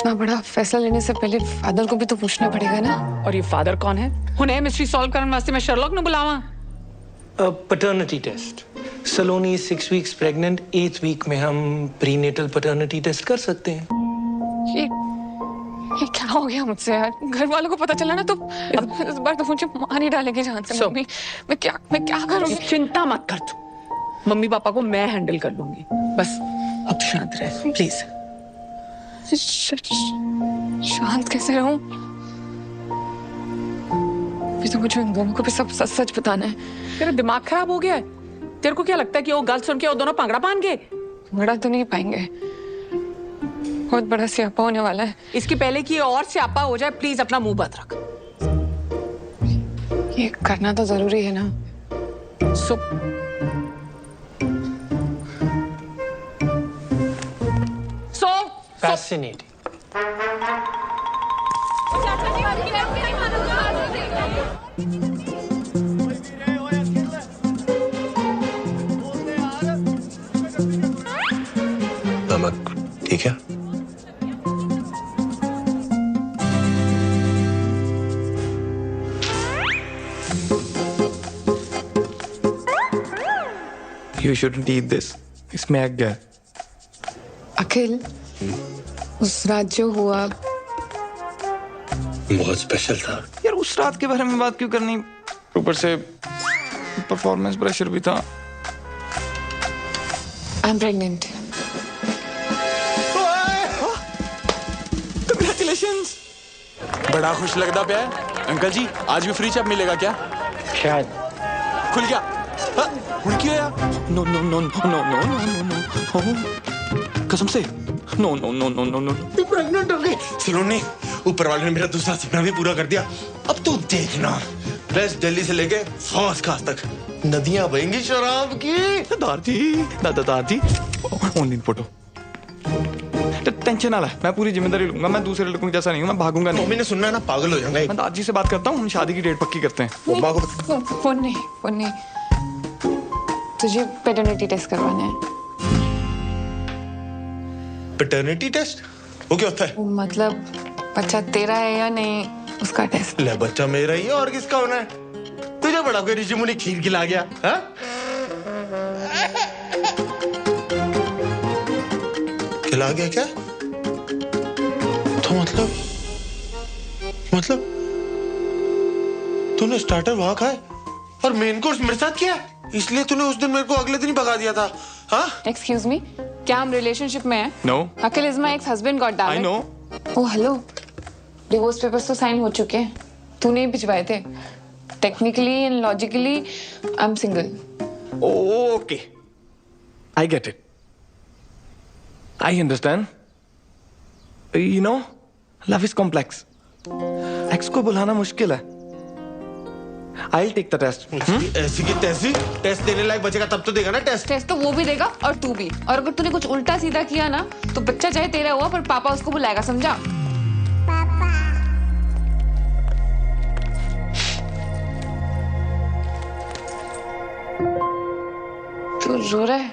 इतना बड़ा फैसला लेने से पहले फादर को भी तो पूछना पड़ेगा ना। और ये फादर कौन है? हुने मिस्ट्री सॉल्व करने वास्ते मैं शर्लॉक ने बुलावा। Paternity test. Saloni 6 weeks pregnant, 8th week में हम प्रीनेटल पैटर्निटी टेस्ट कर सकते हैं। ये क्या हो गया मुझसे यार? घर वालों को पता चला ना तो इस बार तो मुझे मार नहीं डालेंगे जान से। मम्मी मैं क्या करूँगी? चिंता मत कर तू, मम्मी पापा को मैं हैंडल कर लूंगी। बस अब शांत रह प्लीज। शांत कैसे रहूं? अभी तो मुझे उन दोनों को भी सब सच सच बताना है। तेरा दिमाग खराब हो गया है? तेरे को क्या लगता है कि वो गल सुन के वो दोनों पांगड़ा पान गए? बड़ा तो नहीं पाएंगे, बहुत बड़ा स्यापा होने वाला है। इसके पहले कि और स्यापा हो जाए प्लीज अपना मुंह बंद रख। ये करना तो जरूरी है ना। Fascinating. नमक ठीक है? You shouldn't eat this. इसमें एग है। अखिल, उस रात जो हुआ बहुत स्पेशल था यार। उस रात के बारे में बात क्यों करनी? ऊपर से परफॉर्मेंस प्रेशर भी था। I am pregnant. Congratulations! बड़ा खुश लगता पे है। अंकल जी आज भी फ्री चप मिलेगा क्या? शायद। खुल गया। खुल गया। No no no no no no no no, कसम से no no no no no no. तू प्रेग्नेंट हो गई। सलोनी, ऊपर वाले ने मेरा दूसरा सपना भी पूरा कर दिया। अब तू देखना, वेस्ट दिल्ली से लेके फर्स्ट क्लास तक नदियां बहेंगी शराब की। दादाजी ऑनलाइन फोटो। टेंशन ना ले, मैं पूरी जिम्मेदारी लूंगा। मैं दूसरे लड़कों जैसा नहीं हूँ, मैं भागूंगा नहीं। मम्मी ने सुनना है ना, पागल हो जाऊंगा। मैं दादी से बात करता हूँ, हम शादी की डेट पक्की करते हैं। मम्मा को फोन नहीं, तुझे पैटर्निटी टेस्ट करवाना है। Paternity test? वो क्या होता है? मतलब बच्चा तेरा है या नहीं उसका टेस्ट। ले बच्चा मेरा ही है और किसका होना है? तुझे बड़ा कोई ऋषि मुनि खीर खिला गया? हाँ? खिला गया क्या? तो मतलब तूने स्टार्टर वहां खाए और मेन कोर्स मेरे साथ किया, इसलिए तूने उस दिन मेरे को अगले दिन ही भगा दिया था। हाँ? एक्सक्यूज मी, क्या हम रिलेशनशिप में हैं? No. Akhil is my ex husband, god damn it. I know. Oh hello, divorce papers तो साइन हो चुके हैं, तूने ही भिजवाए थे। Technically and logically I am single. Okay, I get it, I understand. You know, love is complex. Ex को बुलाना मुश्किल है। I'll take the test. ऐसी की तैसी टेस्ट देने लायक बचेगा तब तो देगा ना टेस्ट। टेस्ट तो वो भी देगा और तू भी। और अगर तूने कुछ उल्टा सीधा किया ना तो बच्चा चाहे तेरा हुआ पर पापा उसको बुलाएगा, समझा? तू रो रहा है?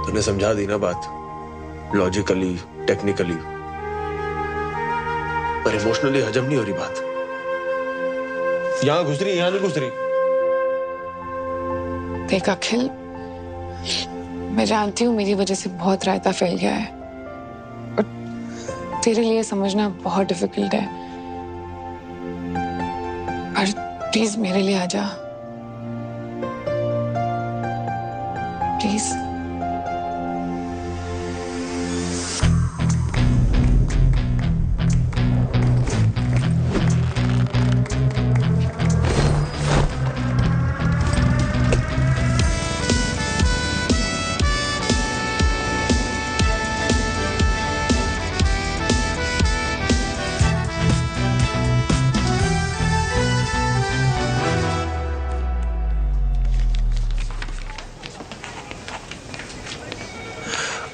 तूने समझा दी ना बात, लॉजिकली टेक्निकली, पर इमोशनली हजम नहीं हो रही बात। यहां घुस रही, यहां नहीं घुस रही। देख अखिल, मैं जानती हूँ मेरी वजह से बहुत रायता फैल गया है और तेरे लिए समझना बहुत डिफिकल्ट है, पर प्लीज मेरे लिए आ जा, प्लीज।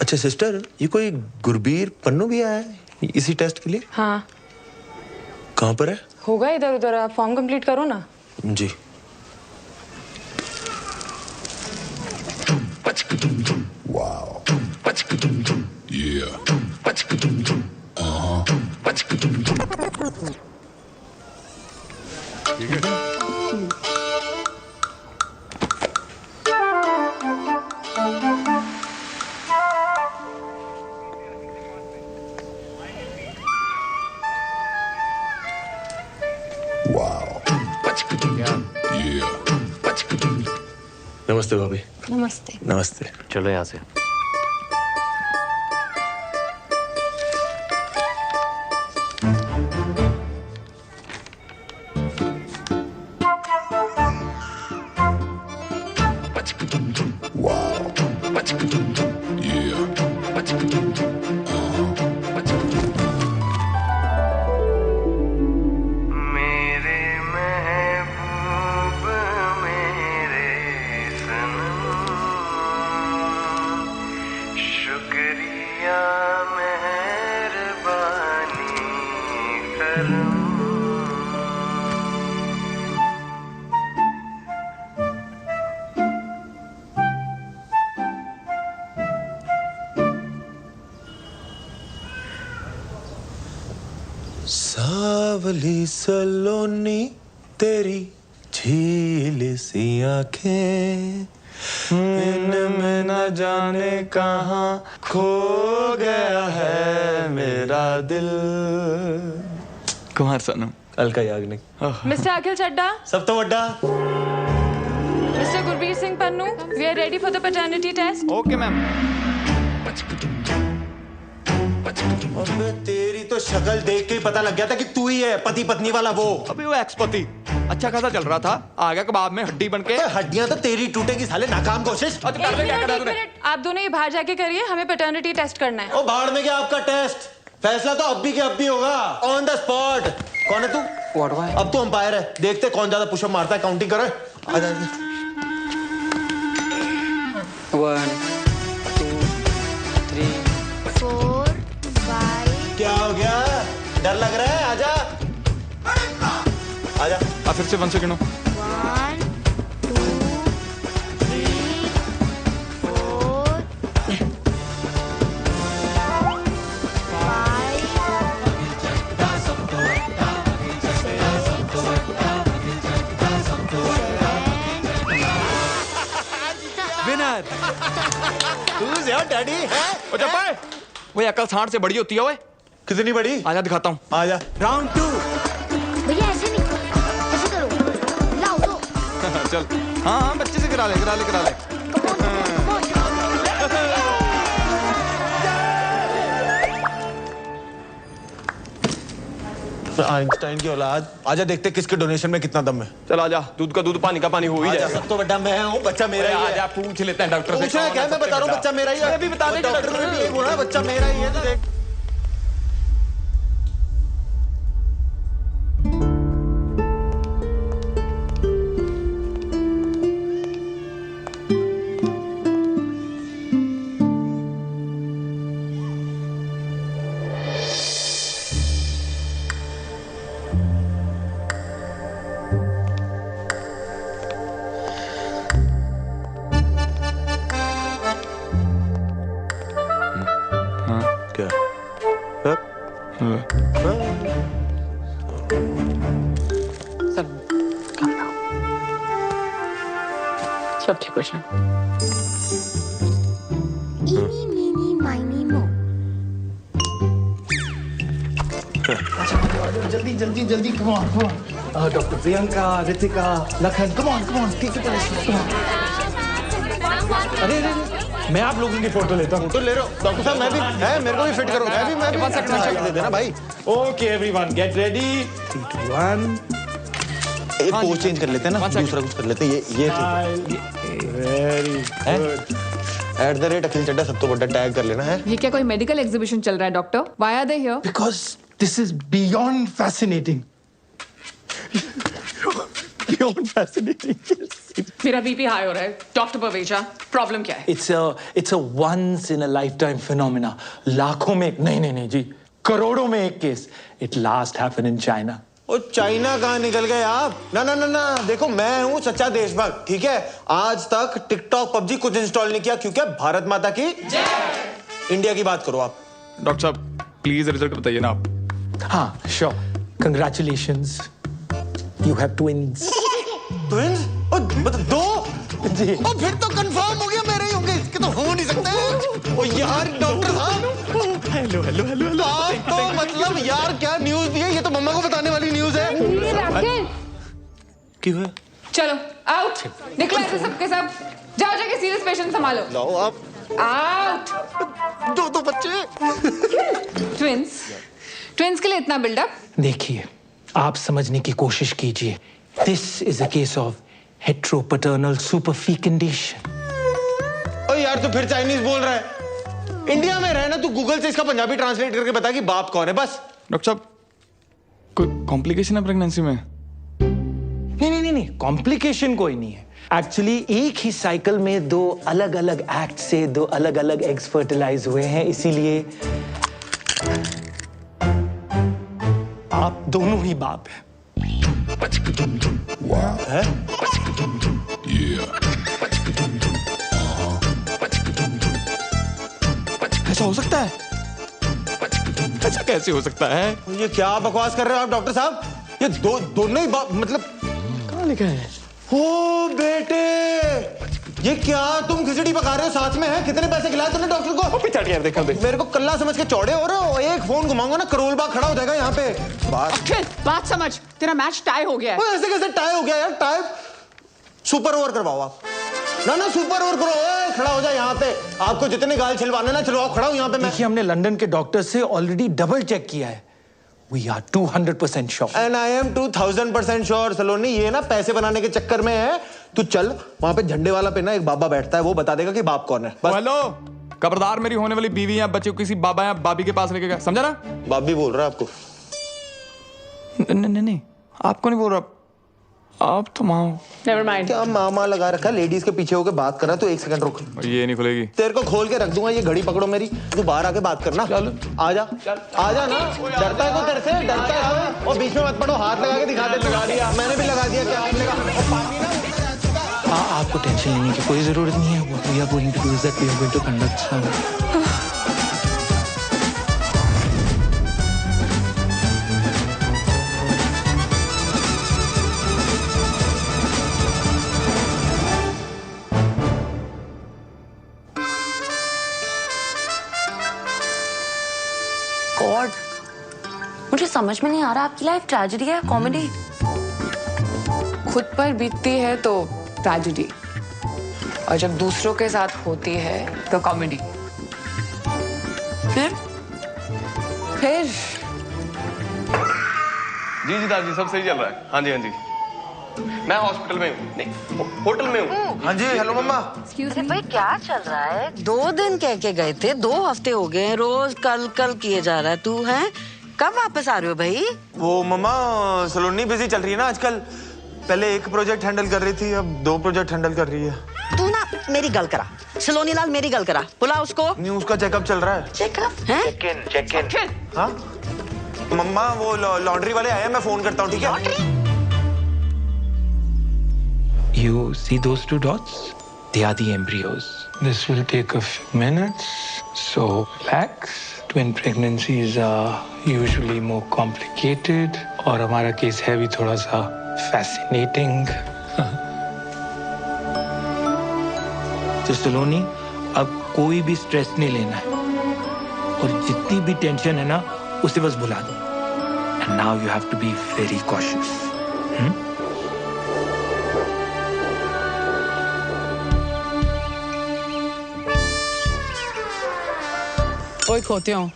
अच्छा सिस्टर, ये कोई गुरबीर पन्नू भी आया है इसी टेस्ट के लिए? हाँ। कहाँ पर है? होगा इधर उधर, आप फॉर्म कंप्लीट करो ना। जी। Wow. Yeah. नमस्ते भाभी। नमस्ते। नमस्ते। चलो यहाँ से। सावली सलोनी तेरी झील सी आंखें, इनमें न जाने कहाँ खो गया है मेरा दिल। कुमार सानू कल का याग्निक। मिस्टर अखिल चड्डा, सब तो वड्डा। Mister Gurbir Singh Pannu, we are ready for the paternity test. Okay ma'am. अबे तेरी तो शक्ल देख के ही पता लग गया था कि तू ही है पति पत्नी वाला वो। अभी वो एक्स पति अच्छा खासा चल रहा था, आ गया कबाब में हड्डी बनके। हड्डियां तो तेरी टूटेगी साले, नाकाम कोशिश। एक मिनट, आप दोनों ये बाहर जाके करिए, हमें पैटर्निटी टेस्ट करना है। ओ बाहर में क्या आपका टेस्ट? फैसला तो अब भी होगा, ऑन द स्पॉट। कौन है तू? अब तू अंपायर है, देखते कौन ज्यादा पुशअप मारता है, काउंटिंग करो। आजा। 1 2 3 4 5। क्या हो गया? डर लग रहा है? आजा आजा। फिर से 1 से गिनो। 1 2 3 4 विनर। तू यार डैडी है? ओ चप्पा, वो अकल सांड से बड़ी होती है। ओए कितनी बड़ी? आजा दिखाता हूँ। आजा। राउंड 2। भैया ऐसे नहीं, ऐसे करो, लाओ तो। चल हाँ बच्चे से करा ले। आइंस्टाइन की औलाद। आजा देखते किसके डोनेशन में कितना दम है। चल आजा, दूध का दूध पानी का पानी हो ही जाएगा। सब तो बड़ा मैं हूँ, बच्चा मेरा ही है। आजा पूछ लेते हैं डॉक्टर से। पूछा क्या? मैं बता रहा हूँ बच्चा मेरा ही है। अभी बता दे डॉक्टर ने भी यही बोला, बच्चा मेरा ही है। तो देख सब ठीक हो जाए। इनी मीनी माइनी मो। जल्दी come on. Doctor Priyanka, Ritika, Lakhan, come on ठीक है। अरे मैं आप लोगों की फोटो लेता हूँ। फोटो ले रहे हो? डॉक्टर साहब मैं भी है, मेरे को भी फिट करो। मैं भी दे देना भाई। Okay everyone get ready. 3 2 1। एक पोज चेंज कर लेते हैं ना, दूसरा कुछ कर लेते हैं। ये वेरी गुड। @ अखिल चड्डा सब तो बड़ा टैग कर लेना है। ये क्या कोई मेडिकल एग्जीबिशन चल रहा है doctor? Why are they here? Because this is beyond fascinating. Beyond fascinating. मेरा बीपी हाई हो रहा है डॉक्टर पवेजा, प्रॉब्लम क्या है? It's a once in a lifetime phenomena. लाखों में एक नहीं जी, करोड़ों में एक केस। It last happened in China oh China कहाँ निकल गए आप? ना ना ना ना, देखो मैं हूँ सच्चा देशभक्त, ठीक है? आज तक टिकटॉक पबजी कुछ इंस्टॉल नहीं किया क्योंकि भारत माता की जय। इंडिया की बात करो आप। डॉक्टर साहब प्लीज रिजल्ट बताइए ना आप। हाँ sure, congratulations, you have twins. Twins? दो? जी। और फिर तो कंफर्म हो गया मेरे ही होंगे, इसके तो हो नहीं सकते। ओ यार डॉक्टर साहब, हेलो हेलो हेलो हेलो। आप तो मतलब यार क्या न्यूज़ दी है, ये तो मम्मा को बताने वाली न्यूज़ है। क्यों है? चलो आउट, निकलो ऐसे सबके सब, जाओ जाके सीरियस पेशेंट संभालो। लाओ आप। आउट। दो बच्चे। ट्विंस के लिए इतना बिल्डअप? देखिए, आप समझने की कोशिश कीजिए। This is a case of heteropaternal superfecundation. ओ यार तू फिर चाइनीज बोल रहा है। इंडिया में रहे ना, तू गूगल से इसका पंजाबी ट्रांसलेट करके बता कि बाप कौन है बस। डॉक्टर साहब कोई कॉम्प्लिकेशन है प्रेगनेंसी में? नहीं, कॉम्प्लिकेशन कोई नहीं है। एक्चुअली एक ही साइकिल में दो अलग अलग एक्ट से दो अलग अलग एग्स फर्टिलाइज हुए हैं, इसीलिए आप दोनों ही बाप हैं। ऐसा हो सकता है? ऐसा कैसे हो सकता है? ये क्या बकवास कर रहे हो आप डॉक्टर साहब? ये दोनों ही मतलब कहाँ लिखा है? ओ बेटे, ये क्या तुम खिचड़ी पका रहे हो साथ में है? कितने पैसे खिलाए तुमने डॉक्टर को? पिछाड़ यार देखा दे। मेरे को कल्ला समझ के चौड़े हो रहे हो। एक फोन घुमाऊंगा ना करोल बाग खड़ा हो जाएगा यहाँ पे। बात समझ, तेरा मैच टाई हो गया है। ऐसे कैसे टाई हो गया यार? टाई सुपर ओवर करवाओ आप। ना सुपर ओवर करो, खड़ा हो जाए यहाँ पे। आपको जितने गाल छिलवाने ना छिलवाओ, खड़ा हूँ यहाँ पे मैं। देखिए, हमने लंदन के डॉक्टर से ऑलरेडी डबल चेक किया है। We are 200% sure. And I am 2000% sure सलोनी। ये ना पैसे बनाने के चक्कर में है। तू चल वहाँ पे झंडे वाला पे ना एक बाबा बैठता है, वो बता देगा कि बाप कौन है। हेलो, खबरदार मेरी होने वाली बीवी या बच्चे को किसी बाबा या बाबी के पास लेके गया, समझा ना? बाबी बोल रहा है आपको? नहीं, आपको नहीं बोल रहा, आप तो माँ। Never mind. क्या मामा लगा रखा है? लेडीज के पीछे होकर बात कर रहा है। तू एक सेकंड रुक। ये नहीं खुलेगी। तेरे को खोल के रख दूंगा, ये घड़ी पकड़ो मेरी। तू बाहर आके बात करना। चल आजा, आजा ना। डरता है तो तेरे से? डरता है? और बीच में मत पड़ो, हाथ लगा के दिखा दे। लगा दिया मैंने भी, लगा दिया। क्या आपको टेंशन लेने की कोई जरूरत नहीं है। What we are going to do is that we are going to conduct some God, मुझे समझ में नहीं आ रहा आपकी लाइफ ट्रेजेडी है कॉमेडी? खुद पर बीतती है तो ट्रेजेडी, और जब दूसरों के साथ होती है तो कॉमेडी। फिर जी दादी सब सही चल रहा है। हाँ जी मैं हॉस्पिटल में हूँ, नहीं होटल में हूँ। हाँ जी हेलो मम्मा। अरे भाई क्या चल रहा है? 2 दिन कह के गए थे, 2 हफ्ते हो गए, रोज कल किए जा रहा है। तू है कब वापस आ रहे हो भाई? वो मम्मा सलोनी बिजी चल रही है ना आजकल। पहले एक प्रोजेक्ट हैंडल कर रही थी, अब 2 प्रोजेक्ट हैंडल कर रही है। तू ना मेरी गल करा, सलोनी लाल मेरी गल करा, बुला उसको। नहीं उसका चेकअप चल रहा है। चेकअप है? Check in. हाँ मम्मा वो लॉन्ड्री वाले आए, मैं फोन करता हूँ, ठीक है? You see those 2 dots? They are the embryos. This will take a few minutes, so relax. Twin pregnancies are usually more complicated, और हमारा केस है भी थोड़ा सा fascinating. तो सलोनी, अब कोई भी स्ट्रेस नहीं लेना है, और जितनी भी टेंशन है ना उसे बस भुला दो। And now you have to be very cautious. ओए खोते हो,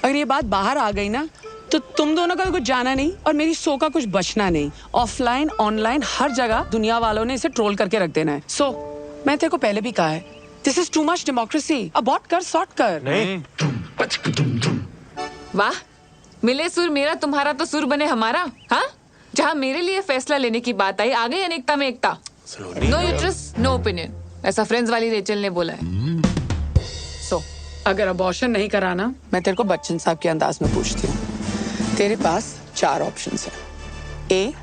अगर ये बात बाहर आ गई ना तो तुम दोनों का कुछ जाना नहीं और मेरी सो का कुछ बचना नहीं। ऑफलाइन ऑनलाइन हर जगह दुनिया वालों ने इसे ट्रोल करके रख देना है। सो मैं तेरे को पहले भी कहा है, this is too much democracy. Abort कर, सॉर्ट कर। नहीं वाह, मिले सुर मेरा तुम्हारा तो सुर बने हमारा। हाँ, जहाँ मेरे लिए फैसला लेने की बात आई, आ गई अनेकता में एकता। नो यूट्रस नो ओपिनियन, ऐसा फ्रेंड्स वाली रेचल ने बोला है। अगर अबॉर्शन नहीं कराना, मैं तेरे को बच्चन साहब के अंदाज में पूछती हूँ। तेरे पास 4 ऑप्शंस हैं। ए,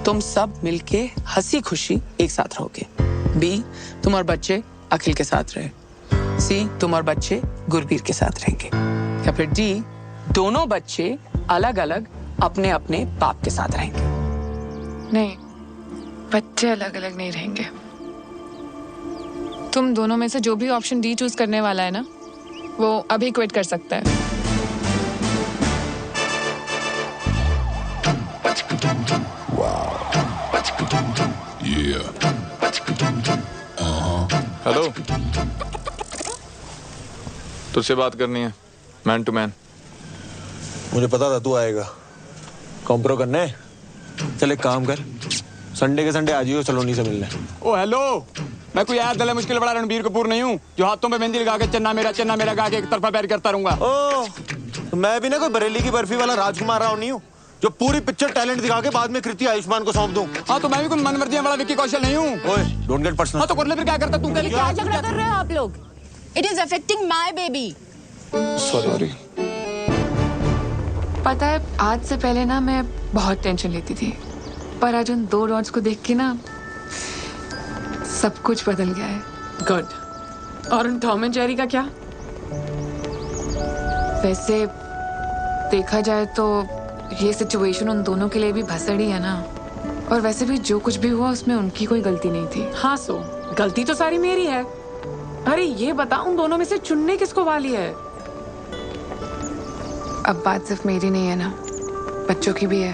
तुम सब मिलके हंसी खुशी एक साथ रहोगे। बी, तुम और बच्चे अखिल के साथ रहे। सी, तुम और बच्चे गुरबीर के साथ रहेंगे। या फिर डी, दोनों बच्चे अलग अलग अपने अपने बाप के साथ रहेंगे। नहीं, बच्चे अलग अलग नहीं रहेंगे। तुम दोनों में से जो भी ऑप्शन डी चूज करने वाला है ना, वो अभी क्विट कर सकता है। हेलो, तुझसे बात करनी है, मैन टू मैन। मुझे पता था तू आएगा। कॉम्प्रो करना है? चल एक काम कर, संडे के संडे आ जाइयो सलोनी से मिलने। ओ हेलो, मैं कोई यार गले मुश्किल बड़ा रणबीर कपूर नहीं हूँ जो हाथों पे मेहंदी लगा के चन्ना मेरा गा के एक तरफा पैर करता रहूंगा। ओ, तो मैं भी ना कोई बरेली की बर्फी वाला राजकुमार राव नहीं हूँ जो पूरी पिक्चर टैलेंट दिखा के बाद में कृति आयुष्मान को सौंप दूं। हाँ, तो मैं भी कोई मनमर्जी वाला विक्की कौशल नहीं हूँ। ओए, डोंट गेट पर्सनल। हाँ, तो कर ले फिर, क्या करता तू? क्या झगड़ा कर रहे हो आप लोग? It is affecting my baby. Sorry. पता है, आज से पहले ना मैं बहुत टेंशन लेती थी, पर आज उन 2 डॉट्स को देख के ना सब कुछ बदल गया है। गुड। और उन टॉम एंड जेरी का क्या? वैसे देखा जाए तो ये सिचुएशन उन दोनों के लिए भी भसड़ी है ना। और वैसे भी जो कुछ भी हुआ उसमें उनकी कोई गलती नहीं थी। हाँ, सो गलती तो सारी मेरी है। अरे ये बता, उन दोनों में से चुनने किसको वाली है? अब बात सिर्फ मेरी नहीं है ना, बच्चों की भी है।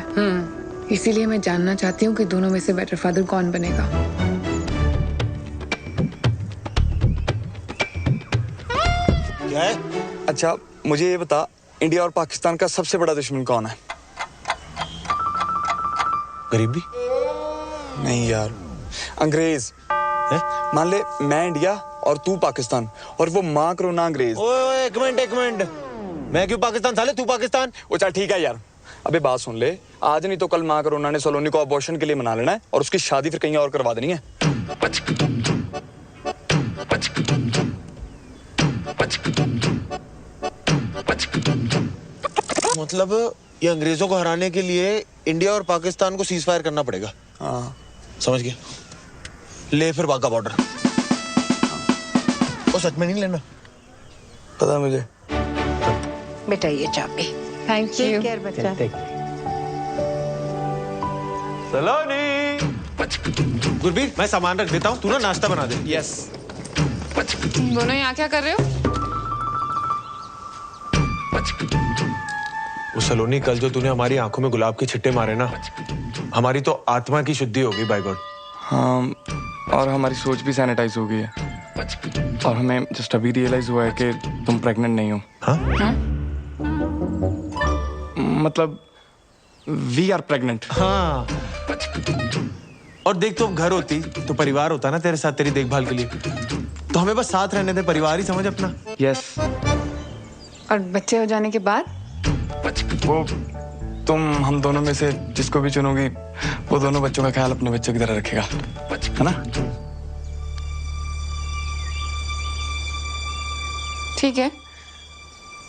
इसीलिए मैं जानना चाहती हूँ कि दोनों में से बेटर फादर कौन बनेगा। क्या है? अच्छा, मुझे ये बता, इंडिया और पाकिस्तान का सबसे बड़ा दुश्मन कौन है? गरीबी? नहीं यार, अंग्रेज। मान ले मैं इंडिया और तू पाकिस्तान, और वो माँ करोना अंग्रेज। ओए, एक मिनट। मैं क्यों पाकिस्तान साले, तू पाकिस्तान? ओ चल ठीक है यार, अबे बात सुन ले, आज नहीं तो कल माँ करोना ने सलोनी को अबॉर्शन के लिए मना लेना है और उसकी शादी फिर कहीं और करवा देनी है। मतलब ये अंग्रेजों को हराने के लिए इंडिया और पाकिस्तान को सीज फायर करना पड़ेगा। हाँ, समझ गया। ले फिर वाघा बॉर्डर। वो सच में नहीं लेना? पता मुझे। बेटा ये चाबी। Thank you. केयर बच्चा। सलोनी। गुरबीर, मैं सामान रख देता हूँ, तू ना नाश्ता बना दे। यस। तुम दोनों यहाँ क्या कर रहे हो? वो सलोनी, कल जो तूने हमारी आंखों में गुलाब के छिट्टे मारे ना, हमारी तो आत्मा की शुद्धि होगी बाय गॉड। हाँ, और हमारी सोच भी सैनिटाइज हो गई है। और हमें जस्ट अभी रियलाइज हुआ है कि तुम प्रेग्नेंट नहीं हो। हाँ? मतलब वी आर प्रेग्नेंट। हाँ। और देख, तो घर होती तो परिवार होता ना तेरे साथ, तेरी देखभाल के लिए। तो हमें बस साथ रहने दे, परिवार ही समझ अपना। यस। और बच्चे हो जाने के बाद? वो तुम हम दोनों में से जिसको भी चुनोगी, वो दोनों बच्चों का ख्याल अपने बच्चों की तरह रखेगा, है ना? ठीक है,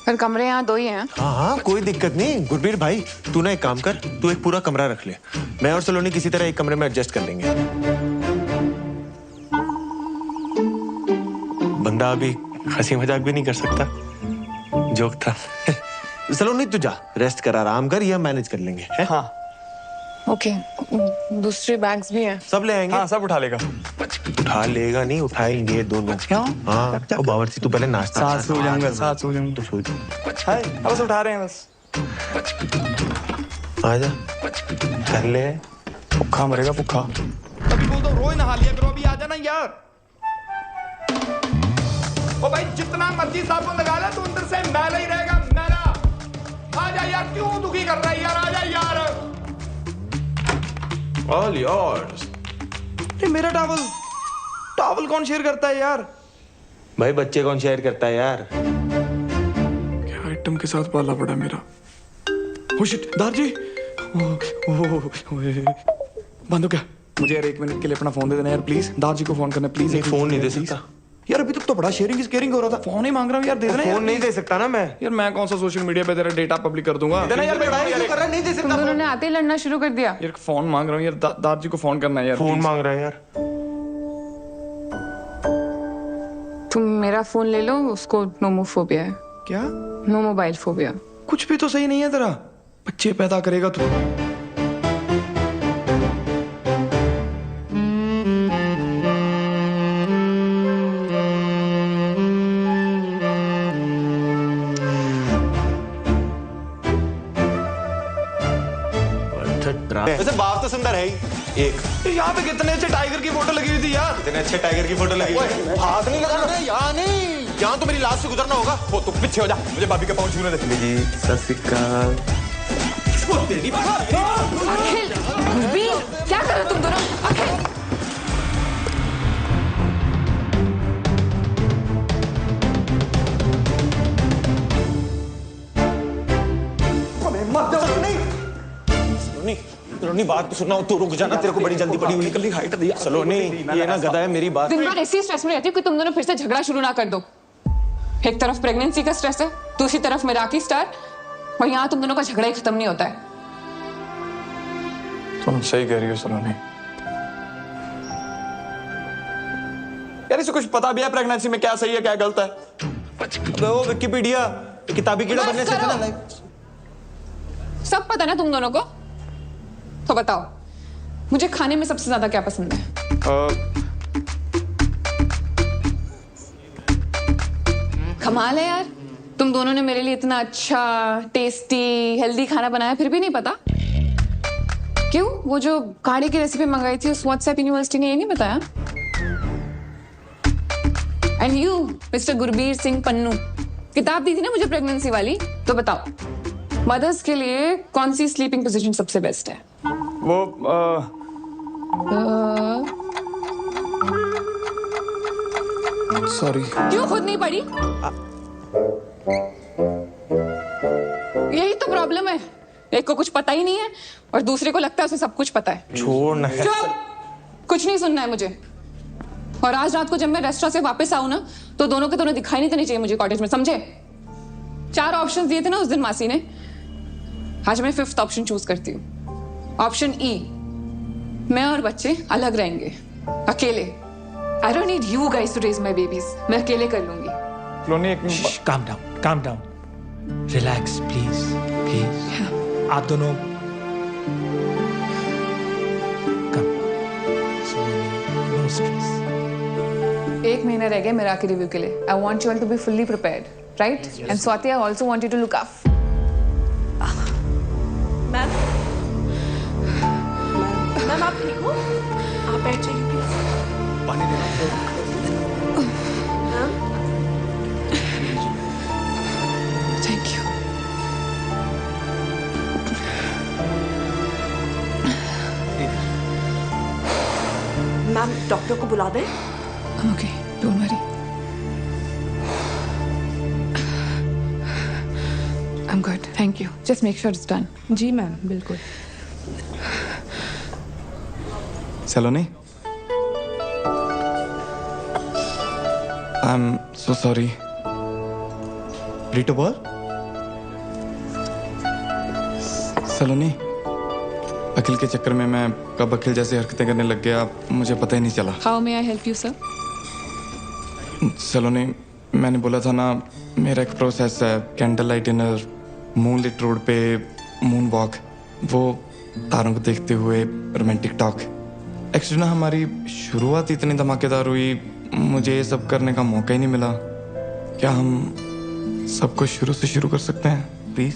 पर कमरे यहाँ 2 ही हैं। हाँ, कोई दिक्कत नहीं। गुरबीर भाई, तू ना एक काम कर, तू एक पूरा कमरा रख ले, मैं और सलोनी किसी तरह एक कमरे में एडजस्ट कर लेंगे। बंदा अभी हंसी मजाक भी नहीं कर सकता, जोक था। सलोनी तू जा, रेस्ट कर, आराम कर, ये हम मैनेज कर लेंगे। है? हाँ। ओके, दूसरे बैग्स भी हैं। सब ले आएंगे। हाँ, सब उठा लेगा। उठा लेगा नहीं, उठाएंगे दोनों। क्यों? हाँ, तो बावर्ची तू पहले नाश्ता। साथ सो जाऊंगा, साथ सो जाऊंगा। तो सो जा। हाय, बस उठा रहे हैं बस। आजा, कर ले। भूखा मरेगा, भूखा। अभी बोल दो, रोज नहा लिया करो, अभी आ जाना यार। ओ भाई, जितना मर्जी साबुन लगा ले, तू अंदर से मैला ही रहेगा, मैला। आजा यार, क्यों दुखी कर रहा है यार, आजा यार। All yours. ये मेरा टॉवल कौन शेयर करता है यार? भाई, बच्चे कौन शेयर करता है यार? क्या आइटम के साथ पाला पड़ा मेरा। ओ शिट, दारजी। बंद हो क्या? मुझे यार 1 मिनट के लिए अपना फोन दे देना यार प्लीज। दारजी को फोन करना प्लीज। एक फोन नहीं दे सकता। यार अभी तक तो बड़ा शेयरिंग इज केयरिंग हो रहा था। फोन ही मांग रहा हूँ यार, दे देना। फोन नहीं दे सकता ना मैं। यार मैं कौन सा सोशल मीडिया पे तेरा डेटा पब्लिक कर दूंगा। देना यार, मैं लड़ाई क्यों कर रहा, नहीं दे सकता। तुम दोनों ने आते ही लड़ना शुरू कर दिया। यार फोन मांग रहा हूँ यार, दादाजी को फोन करना है यार। फोन मांग रहा है यार। तुम मेरा फोन ले लो, उसको नोमोफोबिया है। क्या? No mobile phobia. कुछ भी तो सही नहीं है तेरा। बच्चे पैदा करेगा तू। वैसे बाप तो सुंदर है ही। एक यहाँ पे कितने अच्छे टाइगर की फोटो लगी हुई थी यार। कितने अच्छे टाइगर की फोटो लगी हुई। हाथ नहीं लगाना, यहाँ नहीं, यहाँ तो मेरी लाश से गुजरना होगा। वो तू पीछे हो जा, मुझे भाभी का पाँव छूने दे। जी सत श्री अकाल। अखिल, गुरबीर, क्या कर रहे हो तुम दोनों? अखिल, सलोनी बात तो सुनना, तू रुक जाना, तेरे को बड़ी जल्दी पड़ी हुई निकली हाइट दिया। सलोनी ये ना गधा है, मेरी बात। दिन भर ऐसी स्ट्रेस में रहती हूँ कि तुम दोनों फिर से झगड़ा शुरू ना कर दो। एक तरफ प्रेगनेंसी का स्ट्रेस है, दूसरी तरफ मिराकी स्टार, और यहाँ तुम दोनों का झगड़ा ही खत्म नहीं होता है। तुम सही कह रही हो सलोनी। यार इसे कुछ पता भी है प्रेगनेंसी में क्या सही है क्या गलत है? वो विकिपीडिया किताबी कीड़ा बनने से ना लाइक सब पता ना तुम दोनों को। तो बताओ, मुझे खाने में सबसे ज्यादा क्या पसंद है? कमाल है यार, तुम दोनों ने मेरे लिए इतना अच्छा टेस्टी हेल्दी खाना बनाया फिर भी नहीं पता। क्यों? वो जो काढ़े की रेसिपी मंगाई थी उस व्हाट्सएप यूनिवर्सिटी ने ये नहीं बताया? And you mister Gurbir Singh Pannu, किताब दी थी ना मुझे प्रेगनेंसी वाली, तो बताओ मदर्स के लिए कौन सी स्लीपिंग पोजीशन सबसे बेस्ट है? वो सॉरी। क्यों खुद नहीं पढ़ी? यही तो प्रॉब्लम है, एक को कुछ पता ही नहीं है और दूसरे को लगता है उसे सब कुछ पता है। छोड़ ना। चुप, कुछ नहीं सुनना है मुझे। और आज रात को जब मैं रेस्टोरेंट से वापस आऊं ना, तो दोनों के दोनों दिखाई नहीं देने चाहिए मुझे कॉटेज में, समझे? 4 ऑप्शंस दिए थे ना उस दिन मासी ने, आज मैं 5th ऑप्शन चूज करती हूँ। ऑप्शन ई, मैं और बच्चे अलग रहेंगे, अकेले। I don't need you guys to raise my babies, मैं अकेले कर लूंगी। Calm down, relax please please. आप दोनों नो स्ट्रेस। 1 महीना रह गया मेरा रिव्यू के लिए। I want you all to be fully prepared, right? And Swati, I also want you to look up. Ma'am आप ठीक हो? आप बैठ जाइए प्लीज। पानी दे थैंक यू। मैम डॉक्टर को बुला दें? Okay, don't worry. I am good, thank you. Just make sure it's done. जी मैम, बिल्कुल। Saloni, I am so sorry. रिटो बोल। सलोनी, अखिल के चक्कर में मैं कब अखिल जैसी हरकतें करने लग गया मुझे पता ही नहीं चला। How may I help you sir? Saloni, मैंने बोला था ना, मेरा एक प्रोसेस है, candle light dinner, moonlit road पे मून वॉक, वो तारों को देखते हुए रोमांटिक टॉक। एक्चुअली ना हमारी शुरुआत इतनी धमाकेदार हुई, मुझे ये सब करने का मौका ही नहीं मिला। क्या हम सब कुछ शुरू से शुरू कर सकते हैं प्लीज?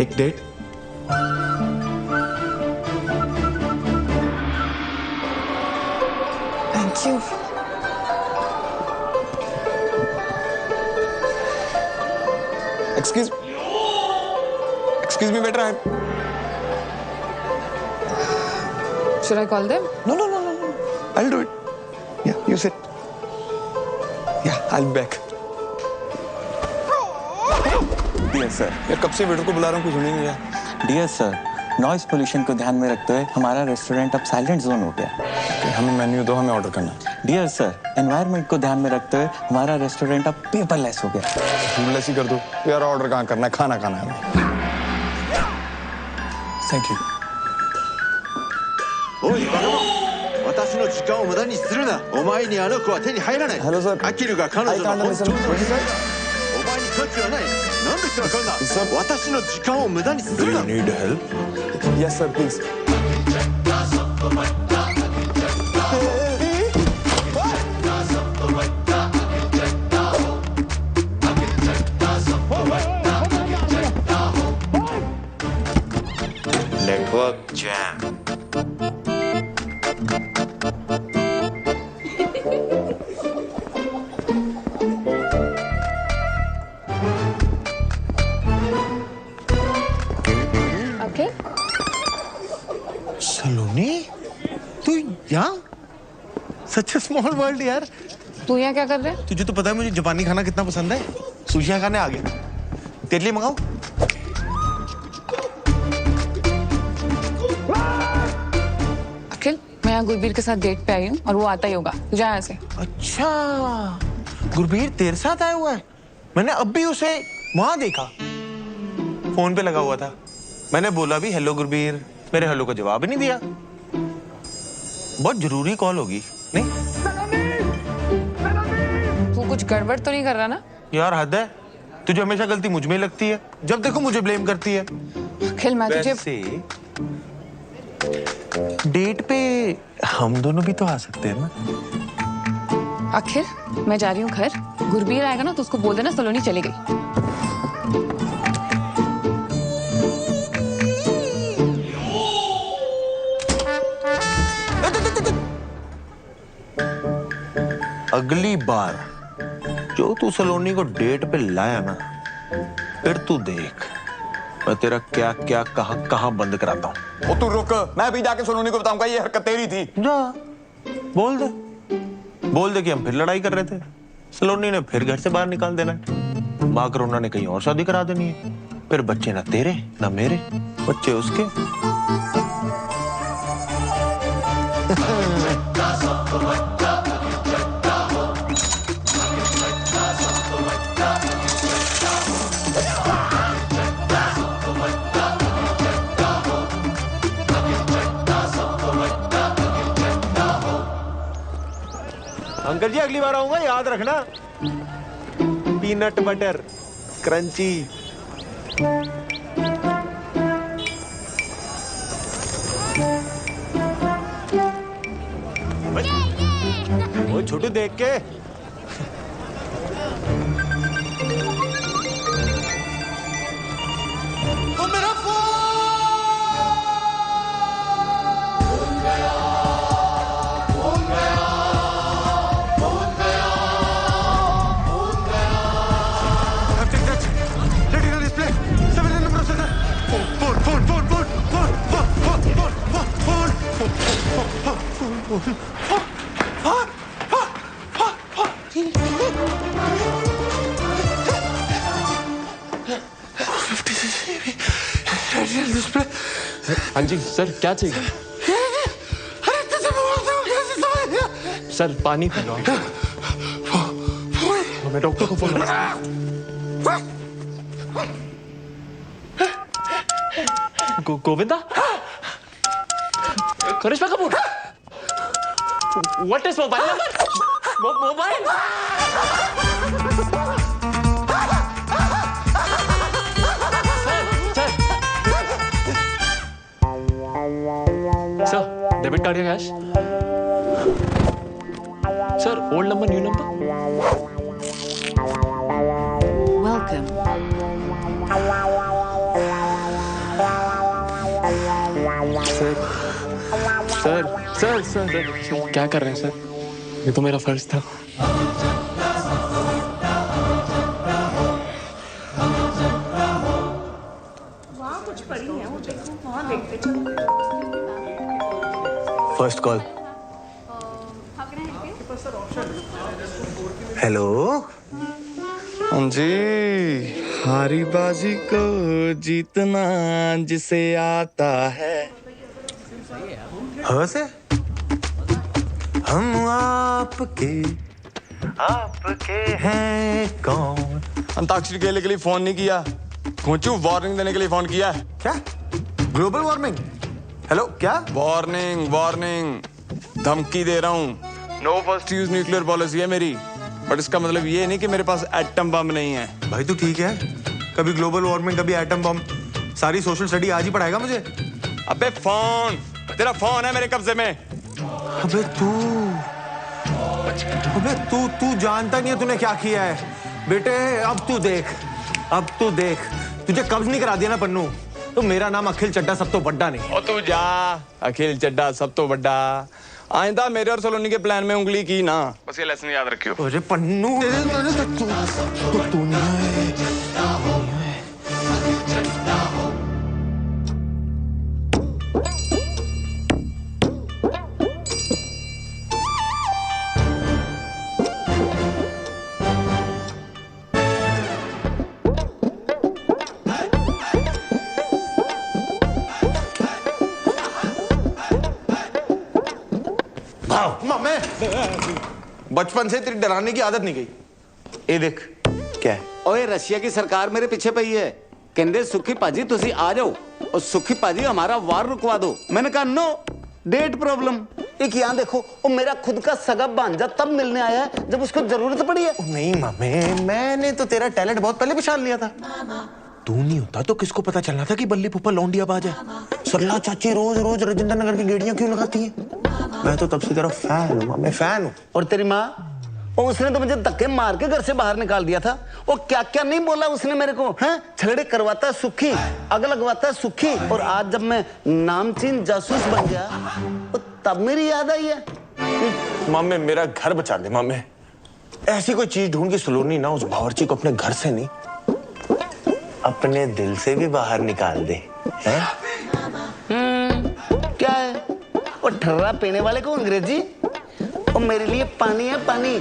एक date? Thank you. Excuse me, better. Should I call them? No. I'll do it. Yeah, you sit. Yeah, I'll be back. Dear sir, यार कब से वेटर को बुला रहा हूँ, कुछ नहीं मिला। डियर सर, नॉइज पोल्यूशन को ध्यान में रखते हुए हमारा रेस्टोरेंट अब साइलेंट जोन हो गया। हमें मेन्यू दो, हमें ऑर्डर करना है। डियर सर, एनवायरनमेंट को ध्यान में रखते हुए हमारा रेस्टोरेंट अब पेपरलेस हो गया। फूडलेस ही कर दो यार, ऑर्डर कहाँ करना है, खाना खाना है। Thank you. おいバカ者、私の時間を無駄にするな。お前にあの子は手に入らない。Hello, sir. アキルが彼女の I can't 本 listen. 当の What is that? お前に価値はない。なんでわかんな。私の時間を無駄にするな。 Need help? Yes, sir, please. Network jam. Okay. सलोनी, तू यहाँ? Such a small world यार। तू यहाँ क्या कर रहा है? तुझे तो पता है मुझे जापानी खाना कितना पसंद है। सुशियाँ खाने आ गया। तेरे लिए मंगाऊं? अखिल, मैं यहाँ गुरबीर के साथ डेट पे आई हूँ और वो आता ही होगा। तू जा यहाँ से। अच्छा, गुरबीर तेरे साथ आया हुआ है? मैंने अब भी उसे वहां देखा, फोन पे लगा हुआ था। मैंने बोला भी हेलो गुरबीर, मेरे हेलो का जवाब ही नहीं दिया। बहुत जरूरी कॉल होगी, नहीं? तू कुछ गड़बड़ तो नहीं कर रहा ना? यार हद है, तुझे हमेशा गलती मुझ में ही लगती है। जब देखो मुझे ब्लेम करती है। अखिल, मैं तुझे वैसे डेट पे हम दोनों भी तो आ सकते हैं ना? अखिल, मैं जा रही हूँ घर। गुरबीर आएगा ना तो उसको बोल देना सलोनी चली गई। अगली बार जो तू सलोनी को डेट पे लाया ना, फिर तू देख मैं तेरा क्या क्या कहाँ बंद कराता हूँ। ओ तू रुक, मैं भी जाके सलोनी को बताऊंगा ये हरकत तेरी थी। जा, बोल दे कि हम फिर लड़ाई कर रहे थे। सलोनी ने फिर घर से बाहर निकाल देना है। माँ करुणा ने कहीं और शादी करा देनी है। फिर बच्चे ना तेरे ना मेरे, बच्चे उसके। अंकल जी, अगली बार आऊंगा, याद रखना। Peanut butter crunchy. वो छोटू देख के। वो मेरा हाँ जी सर, क्या चाहिए? सर पानी पी लो। मैं डॉक्टर को phone Govinda, Karishma Kapoor, what is mobile number? Mobile sir, debit card या cash? Sir, old number new number? Welcome. Sir क्या कर रहे हैं सर? ये तो मेरा फर्ज था। वहाँ कुछ पड़ी है, वो देखो, वहाँ देखते चलो। First call. हेलो। हाँ जी, हारी बाजी को जीतना जिसे आता है। हाँ से हम आपके हैं कौन? अंताक्षरी खेलने के लिए फोन नहीं किया, खोचू वार्निंग देने के लिए फोन किया है। क्या? Global warming? हेलो क्या? वार्निंग वार्निंग, धमकी दे रहा हूँ। No first use nuclear policy है मेरी, बट इसका मतलब ये नहीं कि मेरे पास एटम बम नहीं है। भाई तू ठीक है? कभी ग्लोबल वार्मिंग, कभी एटम बम, सारी सोशल स्टडी आज ही पढ़ाएगा मुझे? अबे फोन, तेरा फोन है मेरे कब्जे में। अबे तू जानता नहीं है तूने क्या किया है बेटे। अब तू देख तुझे कब्ज नहीं करा दिया ना पन्नू, तो मेरा नाम अखिल चड्डा सब तो बड्डा नहीं। और तू जा, अखिल चड्डा सब तो बड्डा। आइंदा मेरे और सलोनी के प्लान में उंगली की ना, बस ये लेसन याद रखियो। अरे पन्नू तू नहीं बचपन से तेरी डराने की आदत नहीं गई। ये देख क्या है। ओए रशिया की सरकार मेरे पीछे पई है, कहते सुखी पाजी तुसी आ जाओ और सुखी पाजी हमारा वार रुकवा दो। मैंने कहा नो, डेट प्रॉब्लम। एक यहाँ देखो, वो मेरा खुद का सगा भांजा तब मिलने आया है जब उसको जरूरत पड़ी है। नहीं मामे, मैंने तो तेरा टैलेंट बहुत पहले पहचान लिया था। तू नहीं होता तो किसको पता चलना था कि बल्ली पुप्पा लौंडिया बाज है। सरला चाची रोज रोज राजेंद्र नगर की गेड़ियां क्यों लगाती है? मैं तो तब से तेरा फैन हूँ, मैं फैन हूँ। और तेरी माँ, और उसने तो मुझे धक्के मार के घर से बाहर निकाल दिया था। वो क्या क्या नहीं बोला उसने मेरे को, हैं? झगड़े करवाता सुखी, आग लगवाता सुखी, और आज जब मैं नामचीन जासूस बन गया तो तब मेरी याद आई है। मामे मेरा घर बचा दे मामे। ऐसी कोई चीज ढूंढ के सलोनी ना उस बावर्ची को अपने घर से नहीं, अपने दिल से भी बाहर निकाल दे। हैं? क्या है? वो ठर्रा पीने वाले को अंग्रेजी, और मेरे लिए पानी है पानी।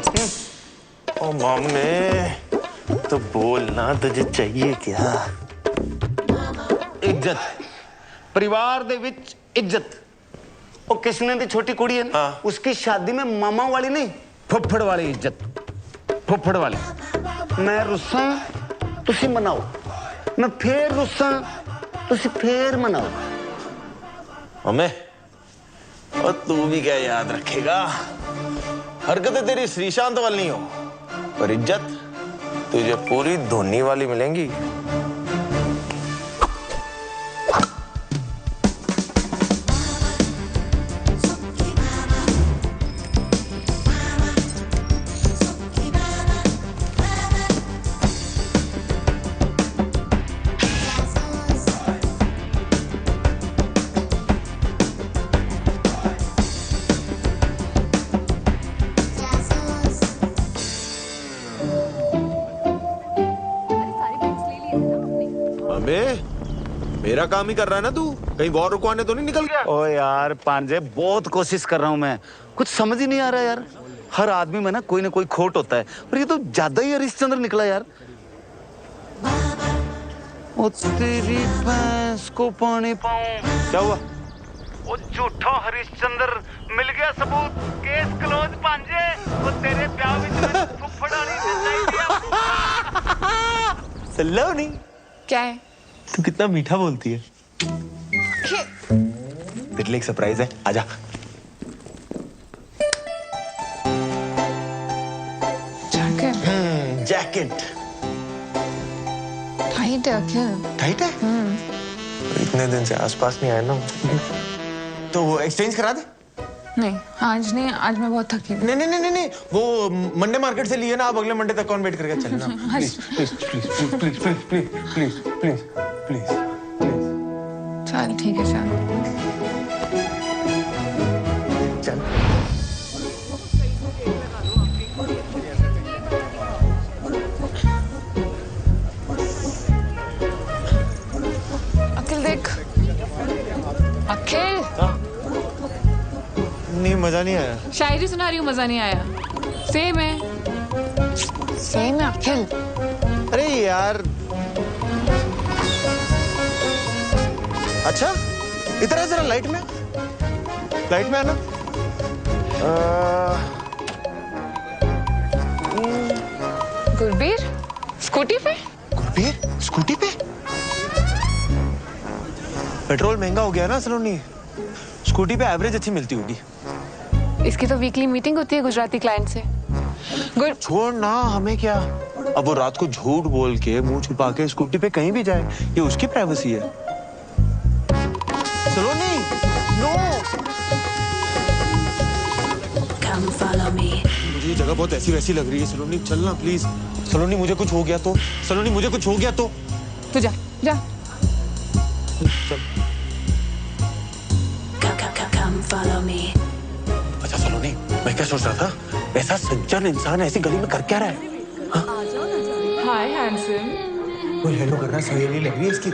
ओ मामे तो बोलना, तुझे चाहिए क्या? इज्जत, परिवार दे विच इज्जत। और किसने दी छोटी कुड़ी है ना, उसकी शादी में मामा वाली नहीं, फुफड़ वाली इज्जत, फुफड़ वाली। मैं रुस्सा तुसी मनाओ, मैं फिर रुस्सा तुसी फिर मनाओ। मामे और तू भी क्या याद रखेगा, हरकतें तेरी श्रीशांत वाली नहीं हो, पर इज्जत तुझे पूरी धोनी वाली मिलेंगी। मेरा काम ही कर रहा है ना तू, कहीं वॉर रुकवाने तो नहीं निकल गया? ओ यार पांजे, बहुत कोशिश कर रहा हूं मैं, कुछ समझ ही नहीं आ रहा यार। हर आदमी में ना कोई खोट होता है, और ये तो ज्यादा ही हरिश्चंद्र निकला यार। ओ तेरी भैंस को पानी पाऊं। क्या हुआ? वो झूठा हरिश्चंद्र मिल गया सबूत, केस क्लोज पांजे। वो तेरे ब्याह में फुफड़ानी सलोनी क्या है? तू कितना मीठा बोलती है। तेरे लिए एक सरप्राइज है, आजा। जैकेट टाइट है अखिल। टाइट है? इतने दिन से आसपास नहीं आया ना, तो वो एक्सचेंज करा दे। नहीं आज नहीं, आज मैं बहुत थकी हूँ। नहीं, वो मंडे मार्केट से लिए ना, आप अगले मंडे तक कौन वेट करके चलना। Please please please please please please please please please. चल ठीक है चल। अखिल देख, अखिल नहीं मजा नहीं आया। शायरी सुना रही हूँ, मजा नहीं आया। सेम है अखिल। अरे यार अच्छा इधर है, जरा लाइट में है ना। गुरबीर स्कूटी पे? गुरबीर स्कूटी पे? पेट्रोल महंगा हो गया ना सलोनी, स्कूटी पे एवरेज अच्छी मिलती होगी। इसकी तो वीकली मीटिंग होती है गुजराती क्लाइंट से। छोड़ ना, हमें क्या। अब वो रात को झूठ बोल के मुंह छुपा के स्कूटी पे कहीं भी जाए, ये उसकी प्राइवेसी है। सलोनी नो, मुझे ये जगह बहुत ऐसी वैसी लग रही है। सलोनी चलना प्लीज। सलोनी मुझे कुछ हो गया तो, सलोनी मुझे कुछ हो गया तो। तू जा जा। चल। अच्छा सलोनी, मैं क्या सोच रहा था, ऐसा सज्जन इंसान ऐसी गली में कर क्या रहा है? हाय हैंडसम। कोई हेलो कर रहा है, सहेली लग रही है इसकी।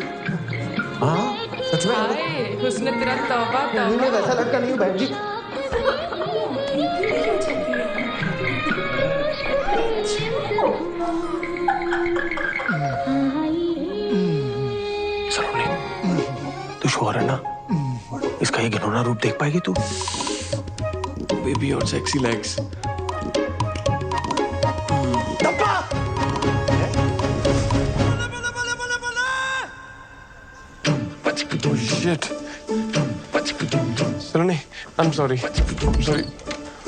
हाँ सच में। हाय हुस्न तेरा तौबा तौबा। मैं वैसा लड़का नहीं हूँ बहन जी। सलोनी तू श्योर है ना, इसका ये घिनौना रूप देख पाएगी तू? बेबी और sexy legs. Shit. Saloni, I'm sorry.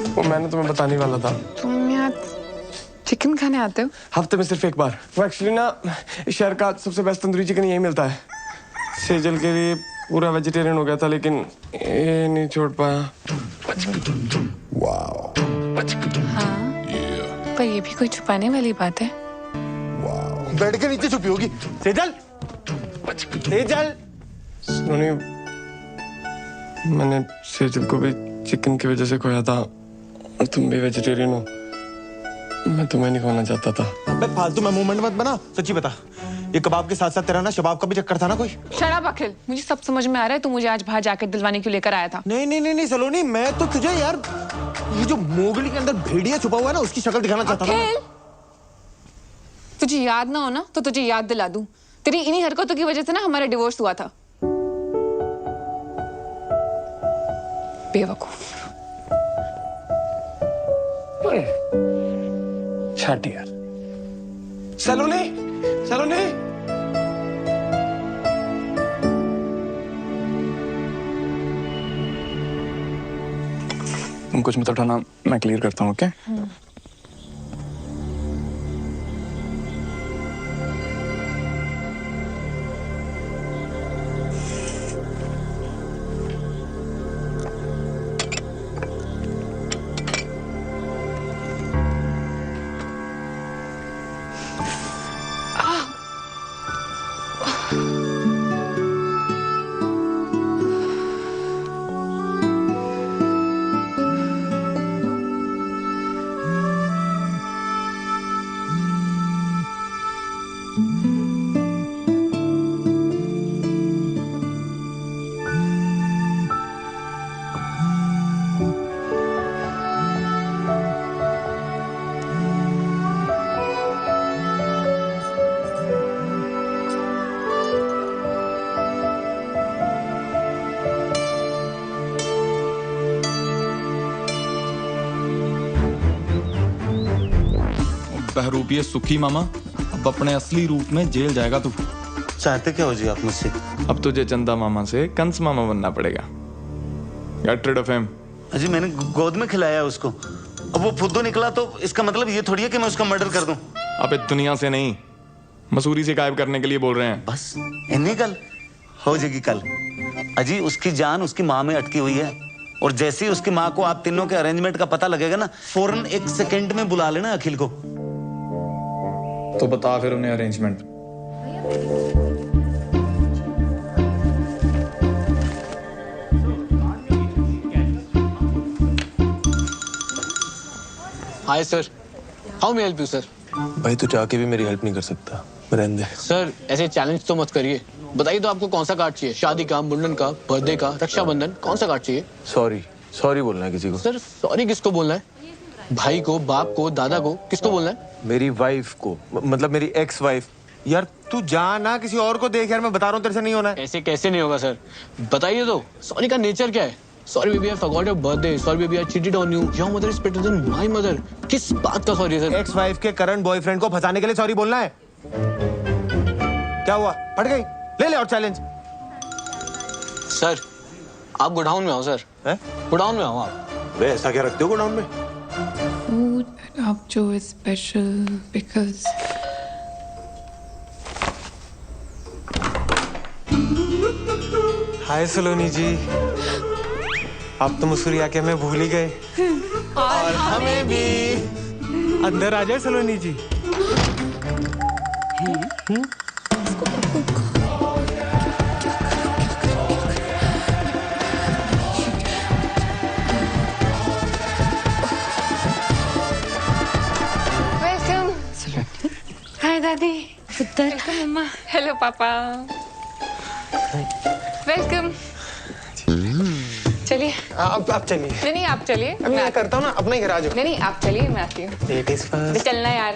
वो मैंने तुम्हें बताने वाला था। तुम यहाँ चिकन खाने आते हो? हफ्ते में सिर्फ एक बार। वो एक्चुअली ना शहर का सबसे बेस्ट तंदूरी चिकन यही मिलता है। सेजल के लिए पूरा वेजिटेरियन हो गया था, लेकिन ये नहीं छोड़ पाया। हाँ, पर ये भी कोई छुपाने वाली बात है। बेड के नीचे छुपी होगी। सेजल, सेजल। सलोनी, मैंने सेजल को भी चिकन की वजह से खोया था, और तुम भी वेजिटेरियन हो। मैं तुम्हें नहीं खोना चाहता था। अबे फालतू में मूवमेंट मत बना, सच्ची बता। ये कबाब के साथ साथ तेरा ना शबाब का भी चक्कर था ना कोई? शराब अखिल, मुझे सब समझ में आ रहा है। तू मुझे आज बाहर जाकर दिलवाने क्यों लेकर आया था? नहीं सलोनी, मैं तो तुझे यार ये जो मोगली के अंदर भेड़िया छुपा हुआ है ना, उसकी शक्ल दिखाना चाहता था। तुझे याद ना हो ना तो तुझे याद दिला दूं। तेरी इन्हीं हरकतों की वजह से ना हमारा डिवोर्स हुआ था। बेवकूफ। छाट यार। सलोनी, सलोनी। तुम कुछ मत उठाना, मैं क्लियर करता हूँ। ओके? बहरूपिये सुखी मामा, अब अपने असली रूप में जेल जाएगा तू। चाहते क्या हो जी आप मुझसे? अब तुझे चंदा मामा से कंस मामा बनना पड़ेगा। Get rid of him. अजी मैंने गोद में खिलाया उसको, अब वो फुद्दू निकला तो इसका मतलब ये थोड़ी है कि मैं उसका मर्डर कर दूं। अबे दुनिया से नहीं, मसूरी से गायब करने के लिए बोल रहे हैं। बस इन्हीं कल हो जाएगी कल। अजी उसकी जान उसकी माँ में अटकी हुई है, और जैसे ही उसकी माँ को आप तीनों के अरेंजमेंट का पता लगेगा ना, फौरन 1 सेकंड में बुला लेना अखिल को। तो बता फिर उन्हें arrangement. Hi sir, how may help you sir? भाई तू चाह के भी मेरी हेल्प नहीं कर सकता, रहने दे। सर ऐसे चैलेंज तो मत करिए। बताइए तो आपको कौन सा कार्ड चाहिए? शादी का, मुंडन का, बर्थडे का, रक्षाबंधन, कौन सा कार्ड चाहिए? सॉरी बोलना है किसी को। सर सॉरी किसको बोलना है? भाई को, बाप को, दादा को, किसको बोलना है? मेरी वाइफ को, मतलब मेरी एक्स वाइफ यार तू जा ना, किसी और को देख यार, मैं बता रहा हूँ तेरे से नहीं होना है। ऐसे कैसे नहीं होगा सर? बताइए तो, सॉरी का नेचर क्या है? Sorry baby I forgot your birthday, sorry baby I cheated on you, your mother is better than my mother. किस बात का सॉरी सर? एक्स वाइफ के करंट बॉयफ्रेंड को फंसाने के लिए सॉरी बोलना है? क्या हुआ, फट गई? ले ले और चैलेंज। सर आप गोडाउन में आओ सर। गोडाउन में आओ आप। वे ऐसा क्या रखते हो गोडाउन में? फूड आप जो इज स्पेशल बिकॉज हाय सलोनी जी, आप तो मसूरिया के हमें भूल ही गए। और हमें भी। अंदर आ जाए सलोनी जी। हाय दादी। पुत्र। मम्मा। हेलो पापा। वेलकम। चलिए। आप चलिए। नहीं आप चलिए। मैं करता हूँ ना, अपना ही घर आ जाओ। नहीं आप चलिए, मैं आती हूँ। Ladies first. चलना यार।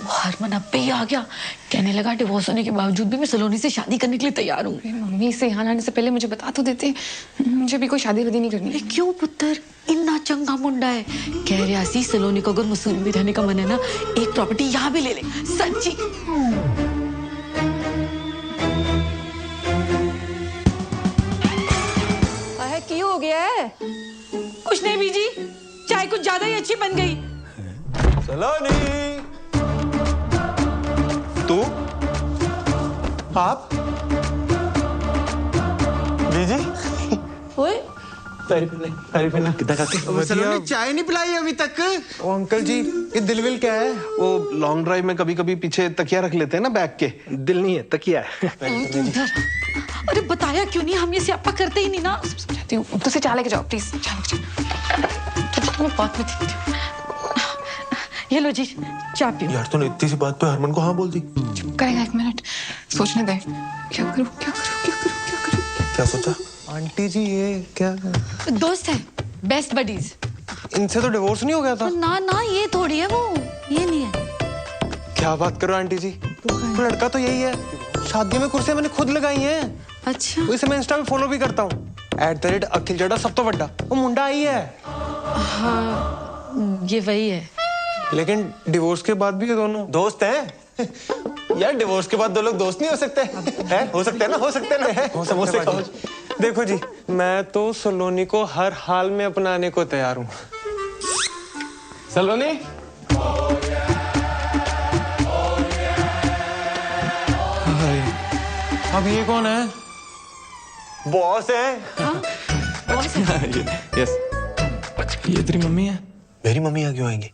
हरमन अब भी आ गया, कहने लगा डिवोर्स होने के बावजूद भी मैं सलोनी से शादी करने के लिए तैयार हूँ। मम्मी से यहाँ आने से पहले मुझे बता तो देते, मुझे भी कोई शादी वादी नहीं करनी। क्यों पुत्र, इतना चंगा मुंडा है। कह रहा सी सलोनी को अगर मसूरी में रहने का मन है ना, एक प्रॉपर्टी यहाँ भी ले ले। सच्ची। क्यों हो गया है? कुछ नहीं बीजी, चाय कुछ ज्यादा ही अच्छी बन गई। सलोनी, तू? आप? बीजी? ओए? पैरी पहना कितना खाते? सलोनी चाय नहीं पिलाई अभी तक? ओ अंकल जी, ये दिलविल क्या है? वो लॉन्ग ड्राइव में कभी कभी पीछे तकिया रख लेते हैं ना बैग के, दिल नहीं है तकिया है। अरे बताया क्यों नहीं, हम ये स्यापा करते ही नहीं ना। समझाती हूँ, तो से चाय लेके जाओ प्लीज। बात में ये लो जी चाय पियो। यार तूने इतनी सी बात पे हरमन को हाँ बोल दी। चुप करेगा, एक मिनट सोचने दे। क्या करूँ क्या करूँ क्या करूँ क्या करूँ? क्या सोचा? आंटी जी ये क्या? दोस्त है, बेस्ट बडीज। इनसे तो डिवोर्स नहीं हो गया था? ना ना, ये थोड़ी है, वो ये नहीं है। क्या बात करो आंटी जी, तो लड़का तो यही है, शादी में कुर्सियां मैंने खुद लगाई हैं। अच्छा। इसे मैं इंस्टा पे फॉलो भी करता हूँ, @अखिल जड़ा सब तो बड़ा, वो मुंडा आई है। हाँ ये वही है। लेकिन डिवोर्स के बाद भी ये दोनों दोस्त हैं? यार डिवोर्स के बाद दो लोग दोस्त नहीं हो सकते हैं? हो सकते हैं ना, हो सकते हैं ना। समोसे खाओ। देखो जी, मैं तो सलोनी को हर हाल में अपनाने को तैयार हूँ। सलोनी, अब ये कौन है? बॉस है। यस, ये तेरी मम्मी है? मेरी मम्मी यहाँ क्यों आएंगी?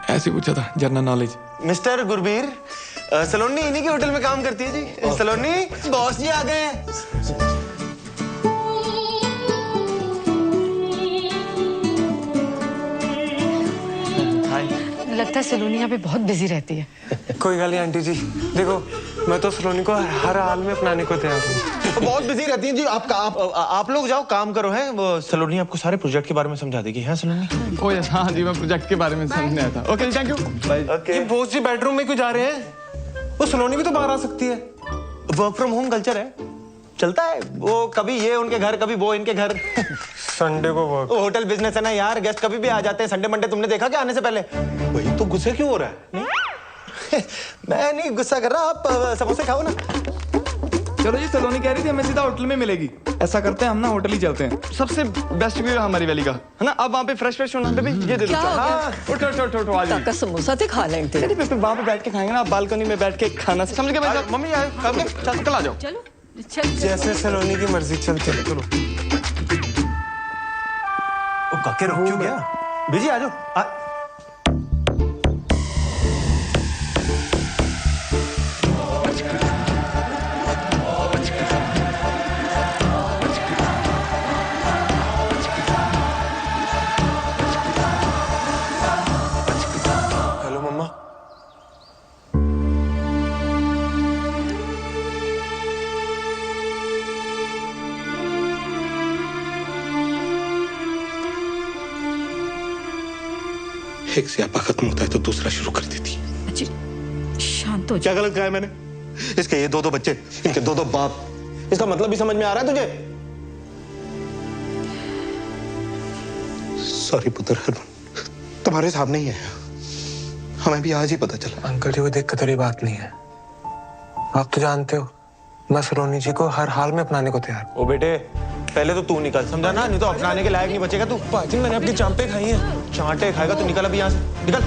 ऐसे पूछा था, जनरल नॉलेज। मिस्टर गुरबीर, सलोनी इन्हीं के होटल में काम करती है जी। सलोनी, बॉस जी आ गए हैं। लगता है सलोनी यहाँ पे बहुत बिजी रहती है। कोई गल नहीं आंटी जी, देखो मैं तो सलोनी को हर हाल में अपनाने को तैयार हूँ। तो बहुत बिजी रहती हैं जी। आप लोग जाओ काम करो। हैं वो सलोनी आपको सारे प्रोजेक्ट के बारे में समझा देगी। है सलोनी? ओ यस, हाँ जी, मैं प्रोजेक्ट के बारे में समझने आया था। Okay thank you. ये बॉस जी बेडरूम में क्यों जा रहे हैं? वो सलोनी भी तो बाहर आ सकती है। वर्क फ्रॉम होम कल्चर है, चलता है। वो कभी ये उनके घर, कभी वो इनके घर। संडे को वर्क। होटल बिजनेस है ना यार, गेस्ट कभी भी आ जाते हैं। संडे मंडे तुमने देखा क्या आने से पहले? वही तो गुस्से क्यों हो रहा है? मैं नहीं गुस्सा कर रहा, आप समोसे खाओ ना। चलो जी, सलोनी कह रही थी हमें सीधा होटल में मिलेगी। ऐसा करते हैं हम ना, होटल ही चलते हैं। सबसे बेस्ट व्यू है हमारी वैली का, है ना? अब वहाँ पे फ्रेश होना बेबी, ये दे दो। हाँ, उठो आ जाइए। समोसा तो खा लेंगे। अरे वहाँ पे बैठ के खाएंगे ना, बालकनी में बैठ के खाना। समझ गए भाई? मम्मी कल आ जाओ। चलो जैसे सलोनी की मर्जी, चलो। काके रुक क्यों गया? बिजी आ जाओ। हेलो मम्मा। एक स्यापा खत्म होता है तो दूसरा शुरू कर देती। शांत हो क्या गलत कहा है मैंने? इसके ये दो बच्चे, इनके दो बाप, इसका मतलब भी समझ में आ रहा है तुझे? सॉरी पुत्र हरमन, तुम्हारे सामने ही है, हमें भी आज ही पता चला। अंकल जी को देख कर बात नहीं है, आप तो जानते हो मैं सलोनी जी को हर हाल में अपनाने को तैयार। ओ बेटे, पहले तो तू निकल, समझा ना, नहीं तो अपनाने के लायक नहीं बचेगा तू। पाजी मैंने अपनी चांपे खाई हैं। चांटे खाएगा तो निकल अभी यहाँ से, निकल।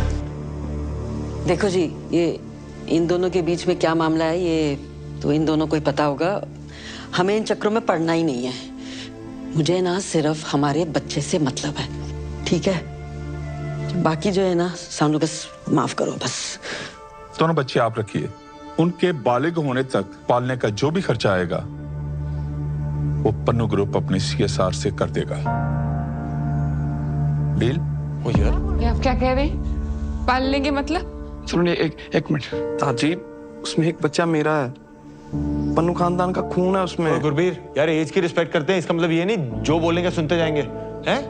देखो जी, ये इन दोनों के बीच में क्या मामला है ये तो इन दोनों को ही पता होगा। हमें इन चक्रों में पड़ना ही नहीं है। मुझे ना सिर्फ हमारे बच्चे से मतलब है, ठीक है? बाकी जो है ना सानू बस माफ करो बस। दोनों बच्चे आप रखिए, उनके बालिग होने तक पालने का जो भी खर्चा आएगा वो पन्नू ग्रुप अपने CSR से कर देगा। डील? ओ यार, ये आप क्या कह रहे हैं? पालने के मतलब? सुनो एक मिनट ताजी, उसमें एक बच्चा मेरा है, पन्नू खानदान का खून है उसमें। गुरबीर यार, एज की रिस्पेक्ट करते हैं, इसका मतलब ये नहीं जो बोलेंगे सुनते जाएंगे, हैं?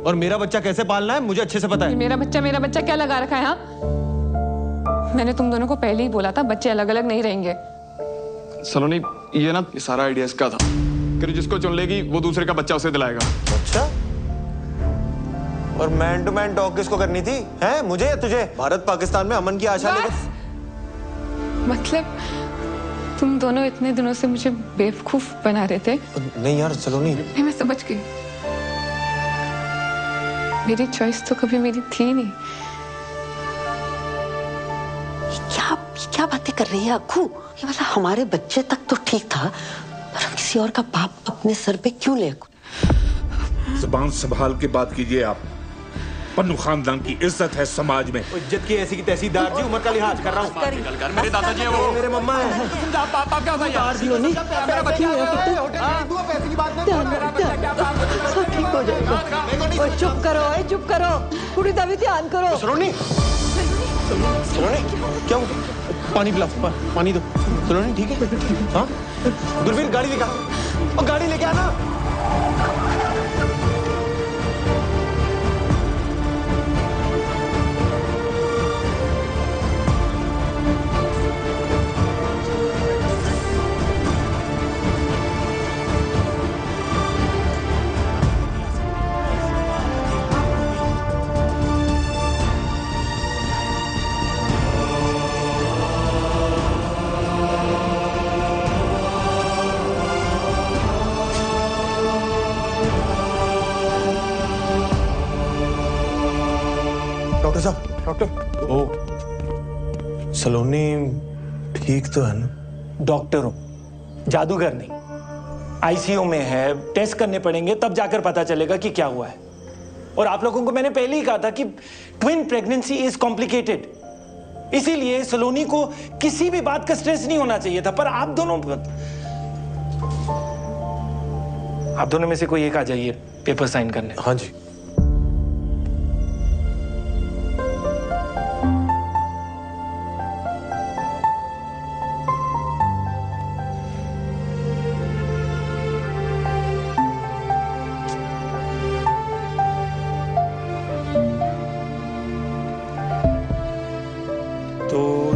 और मेरा बच्चा कैसे पालना है मुझे अच्छे से पता है। मेरा बच्चा क्या लगा रखा है? हाँ, मैंने तुम दोनों को पहले ही बोला था बच्चे अलग अलग नहीं रहेंगे। सलोनी, ये ना सारा आइडिया इसका था कि जिसको चुन लेगी वो दूसरे का बच्चा उसे दिलाएगा। अच्छा, और मैन टू मैन टॉक किसको करनी थी, हैं? मुझे या तुझे? भारत पाकिस्तान में अमन की आशा लेकर। मतलब तुम दोनों इतने दिनों से मुझे बेवकूफ बना रहे थे। नहीं यार सलोनी, नहीं, मैं समझ गई। मेरी चॉइस तो कभी मेरी थी नहीं। क्या बातें कर रही है अक्कू? ये मतलब हमारे बच्चे तक तो ठीक था, पर हम किसी और का बाप अपने सर पे क्यों ले? जुबान संभाल के बात कीजिए आप। पन्नू खानदान की इज्जत है समाज में। इज्जत की ऐसी की तैसी दारजी, उम्र का लिहाज कर रहा हूँ। मेरे दादाजी हैं वो, मेरे मम्मा हैं। पापा क्या भैया? मेरा बच्चा सब ठीक हो जाएगा। ओए चुप करो, ओए चुप करो, पूरी दबी ध्यान करो। सलोनी, क्या हुआ? पानी पिला, पानी दो। सलोनी ठीक है? हाँ? गुरबीर गाड़ी लेकर, और गाड़ी लेके आना। डॉक्टर साहब, डॉक्टर। ओ, सलोनी ठीक तो है ना? डॉक्टर हूं, जादूगर नहीं। ICU में है, टेस्ट करने पड़ेंगे तब जाकर पता चलेगा कि क्या हुआ है। और आप लोगों को मैंने पहले ही कहा था कि ट्विन प्रेगनेंसी इज कॉम्प्लिकेटेड, इसीलिए सलोनी को किसी भी बात का स्ट्रेस नहीं होना चाहिए था। पर आप दोनों में से कोई एक आ जाइए पेपर साइन करने। हाँ जी।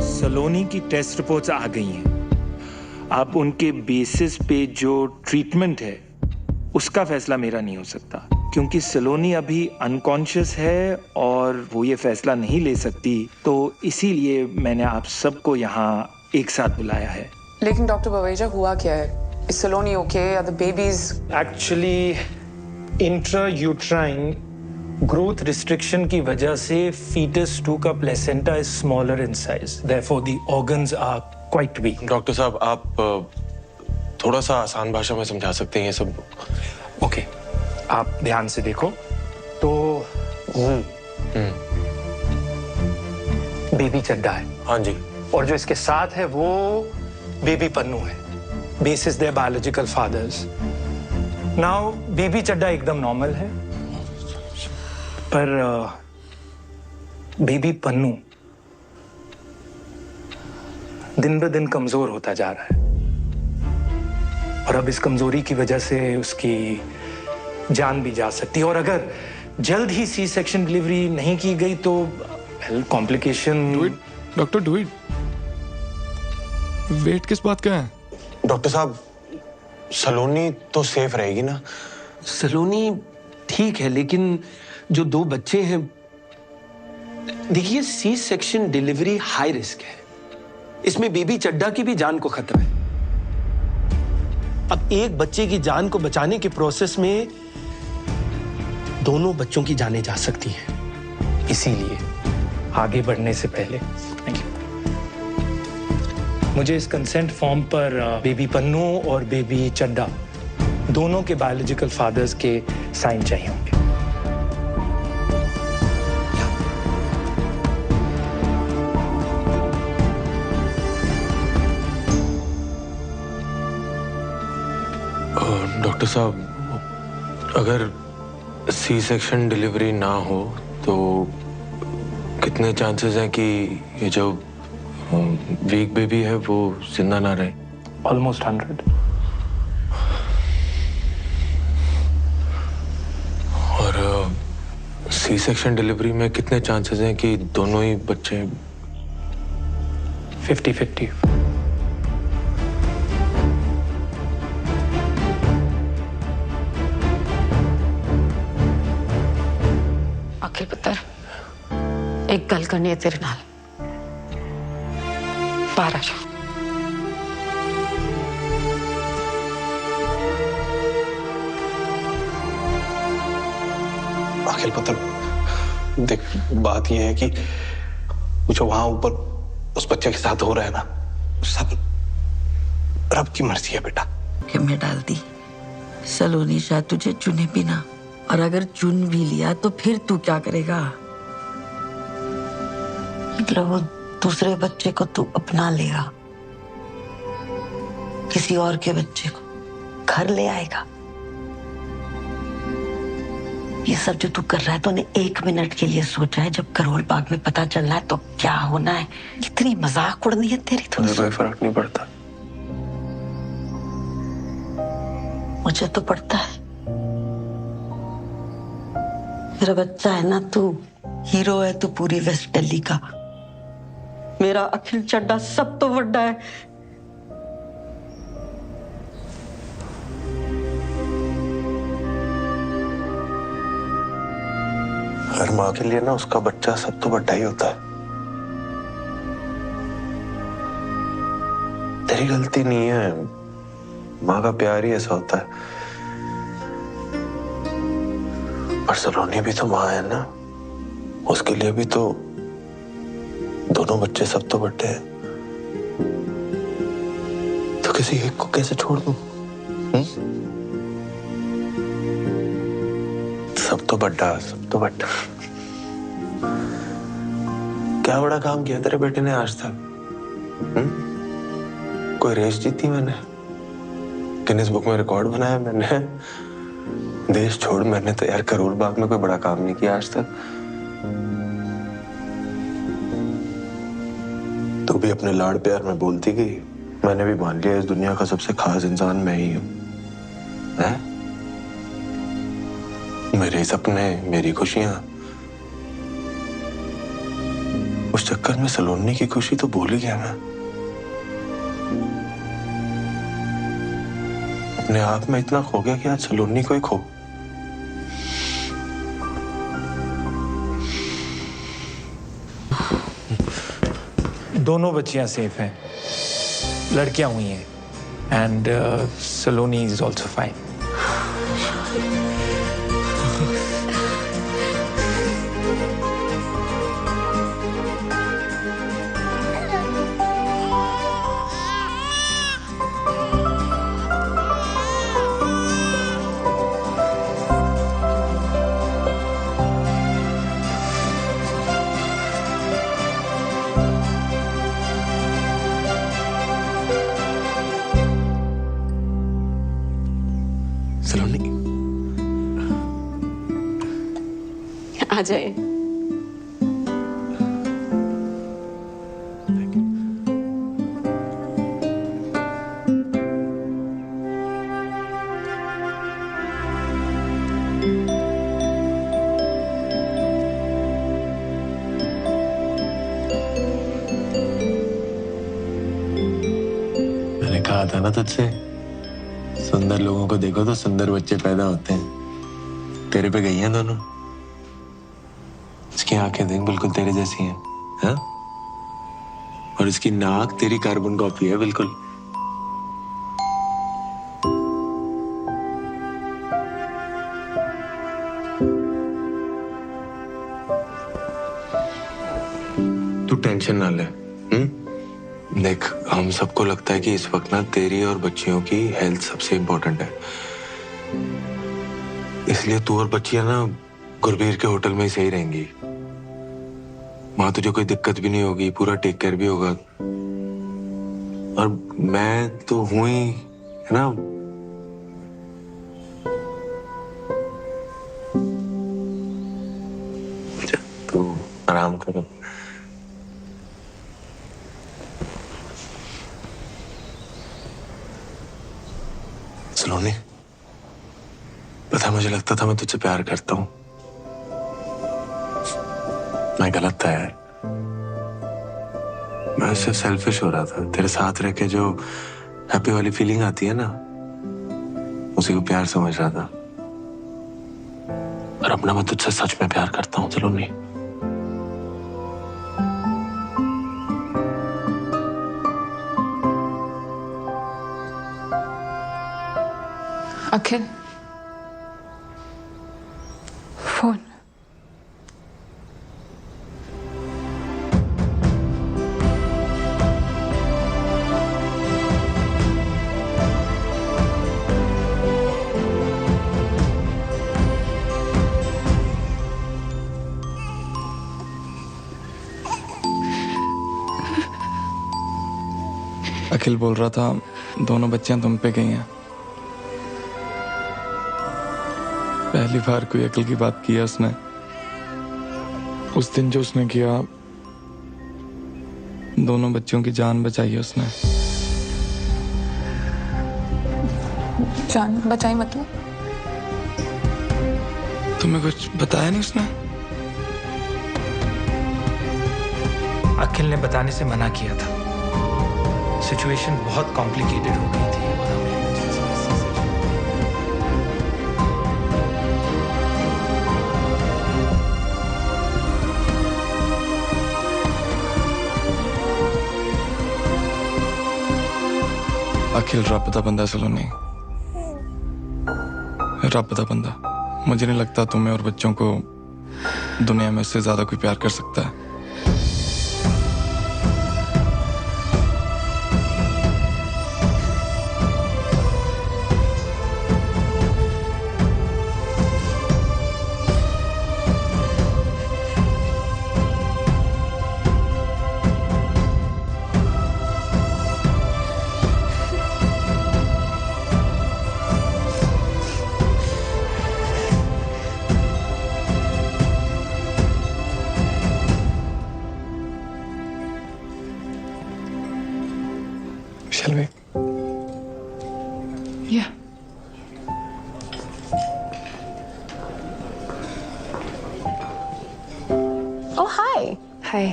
सलोनी की टेस्ट रिपोर्ट्स आ गई हैं। अब उनके बेसिस पे जो ट्रीटमेंट है उसका फैसला मेरा नहीं हो सकता, क्योंकि सलोनी अभी अनकॉन्शियस है और वो ये फैसला नहीं ले सकती। तो इसीलिए मैंने आप सबको यहाँ एक साथ बुलाया है। लेकिन डॉक्टर बवेजा, हुआ क्या है? Is Saloni okay? Are the babies? Actually intrauterine growth restriction की वजह से fetus 2 का placenta is smaller in size, therefore the organs are quite weak. Doctor साहब, आप थोड़ा सा आसान भाषा में समझा सकते हैं ये सब? ओके, आप ध्यान से देखो तो बेबी चड्डा है। हाँ जी। और जो इसके साथ है वो बेबी पन्नू है, basis their biological fathers. Now baby Chadda एकदम नॉर्मल है, पर बेबी पन्नू दिन ब दिन कमजोर होता जा रहा है। और अब इस कमजोरी की वजह से उसकी जान भी जा सकती है। और अगर जल्द ही सी सेक्शन डिलीवरी नहीं की गई तो complication. Doctor do it. Wait किस बात का है? डॉक्टर साहब, सलोनी तो सेफ रहेगी ना? सलोनी ठीक है, लेकिन जो 2 बच्चे हैं, देखिए C section delivery high risk है। इसमें बेबी चड्डा की भी जान को खतरा है। अब एक बच्चे की जान को बचाने के प्रोसेस में दोनों बच्चों की जानें जा सकती हैं। इसीलिए आगे बढ़ने से पहले मुझे इस कंसेंट फॉर्म पर बेबी पन्नू और बेबी चड्डा दोनों के बायोलॉजिकल फादर्स के साइन चाहिए होंगे। डॉक्टर साहब, अगर सी सेक्शन डिलीवरी ना हो तो कितने चांसेस हैं कि ये जो वीक बेबी है वो जिंदा ना रहे? ऑलमोस्ट 100। और सी सेक्शन डिलीवरी में कितने चांसेस हैं कि दोनों ही बच्चे? 50-50। अखिल पुत्र, एक गल करनी है तेरे नाल। बाहर आ जा। अखिल पुत्र, देख बात यह है कि जो वहां ऊपर उस बच्चे के साथ हो रहा है ना, सब रब की मर्जी है बेटा। कि मैं डाल दी सलोनी शायद तुझे चुने भी ना, और अगर चुन भी लिया तो फिर तू क्या करेगा? मतलब वो दूसरे बच्चे को तू अपना लेगा, किसी और के बच्चे को घर ले आएगा। ये सब जो तू कर रहा है तूने 1 मिनट के लिए सोचा है? जब करोल बाग में पता चल रहा है तो क्या होना है? कितनी मजाक उड़नी है तेरी। मुझे कोई फर्क नहीं पड़ता। मुझे तो पड़ता है। मेरा बच्चा है ना तू, हीरो है तू पूरी वेस्ट दिल्ली का। मेरा अखिल चड्डा सब तो बड़ा है। हर माँ के लिए ना उसका बच्चा सब तो बड़ा ही होता है। तेरी गलती नहीं है, माँ का प्यार ही ऐसा होता है। पर सलोनी भी तो माँ है ना, उसके लिए भी तो दोनों बच्चे सब तो बड़े हैं। तो किसी एक को कैसे छोड़ दूं? सब तो बड़ा, सब तो बड़ा। क्या बड़ा काम किया तेरे बेटे ने आज तक? कोई रेस जीती मैंने, गिनीज बुक में रिकॉर्ड बनाया मैंने। देश छोड़, मैंने तो यार करोल बाग में कोई बड़ा काम नहीं किया आज तक। तू भी अपने लाड़ प्यार में बोलती गई, मैंने भी मान लिया इस दुनिया का सबसे खास इंसान मैं ही हूं। मेरे सपने, मेरी खुशियां, उस चक्कर में सलोनी की खुशी तो भूल ही गया मैं। अपने आप में इतना खो गया कि आज सलोनी को ही खो। दोनों बच्चियां सेफ हैं, लड़कियां हुई हैं, and Saloni is also fine. आ जाए। था ना तुझसे, सुंदर लोगों को देखो तो सुंदर बच्चे पैदा होते हैं। तेरे पे गई हैं दोनों। इसकी आंखें देख, बिल्कुल तेरे जैसी हैं, हाँ? और इसकी नाक तेरी कार्बन कॉपी है बिल्कुल। तू टेंशन ना ले। देख, हम सबको लगता है कि इस वक्त ना तेरी और बच्चियों की हेल्थ सबसे इम्पोर्टेंट है, इसलिए तू और बच्चियां ना गुरबीर के होटल में ही सही रहेंगी। वहां तुझे कोई दिक्कत भी नहीं होगी, पूरा टेक केयर भी होगा। और मैं तो हूं ही, है ना। तू आराम करो। सलोनी, पता, मुझे लगता था मैं तुझसे प्यार करता हूं। मैं गलत था यार। मैं उससे सेल्फिश हो रहा था। तेरे साथ रह के जो हैप्पी वाली फीलिंग आती है ना, उसी को प्यार समझ रहा था। और अपना मैं तुझसे सच में प्यार करता हूं सलोनी। अखिल, फोन। अखिल बोल रहा था दोनों बच्चियां तुम पे गई हैं। पहली बार कोई अकल की बात की है उसने। उस दिन जो उसने किया, दोनों बच्चों की जान बचाई है उसने। जान बचाई मतलब? तुम्हें कुछ बताया नहीं उसने? अखिल ने बताने से मना किया था। सिचुएशन बहुत कॉम्प्लिकेटेड हो गई थी। अखिल रब दा बंदा सलोनी, रब दा बंदा। मुझे नहीं लगता तुम्हें और बच्चों को दुनिया में उससे ज्यादा कोई प्यार कर सकता है। Shall we? Yeah. Oh, hi. Hi.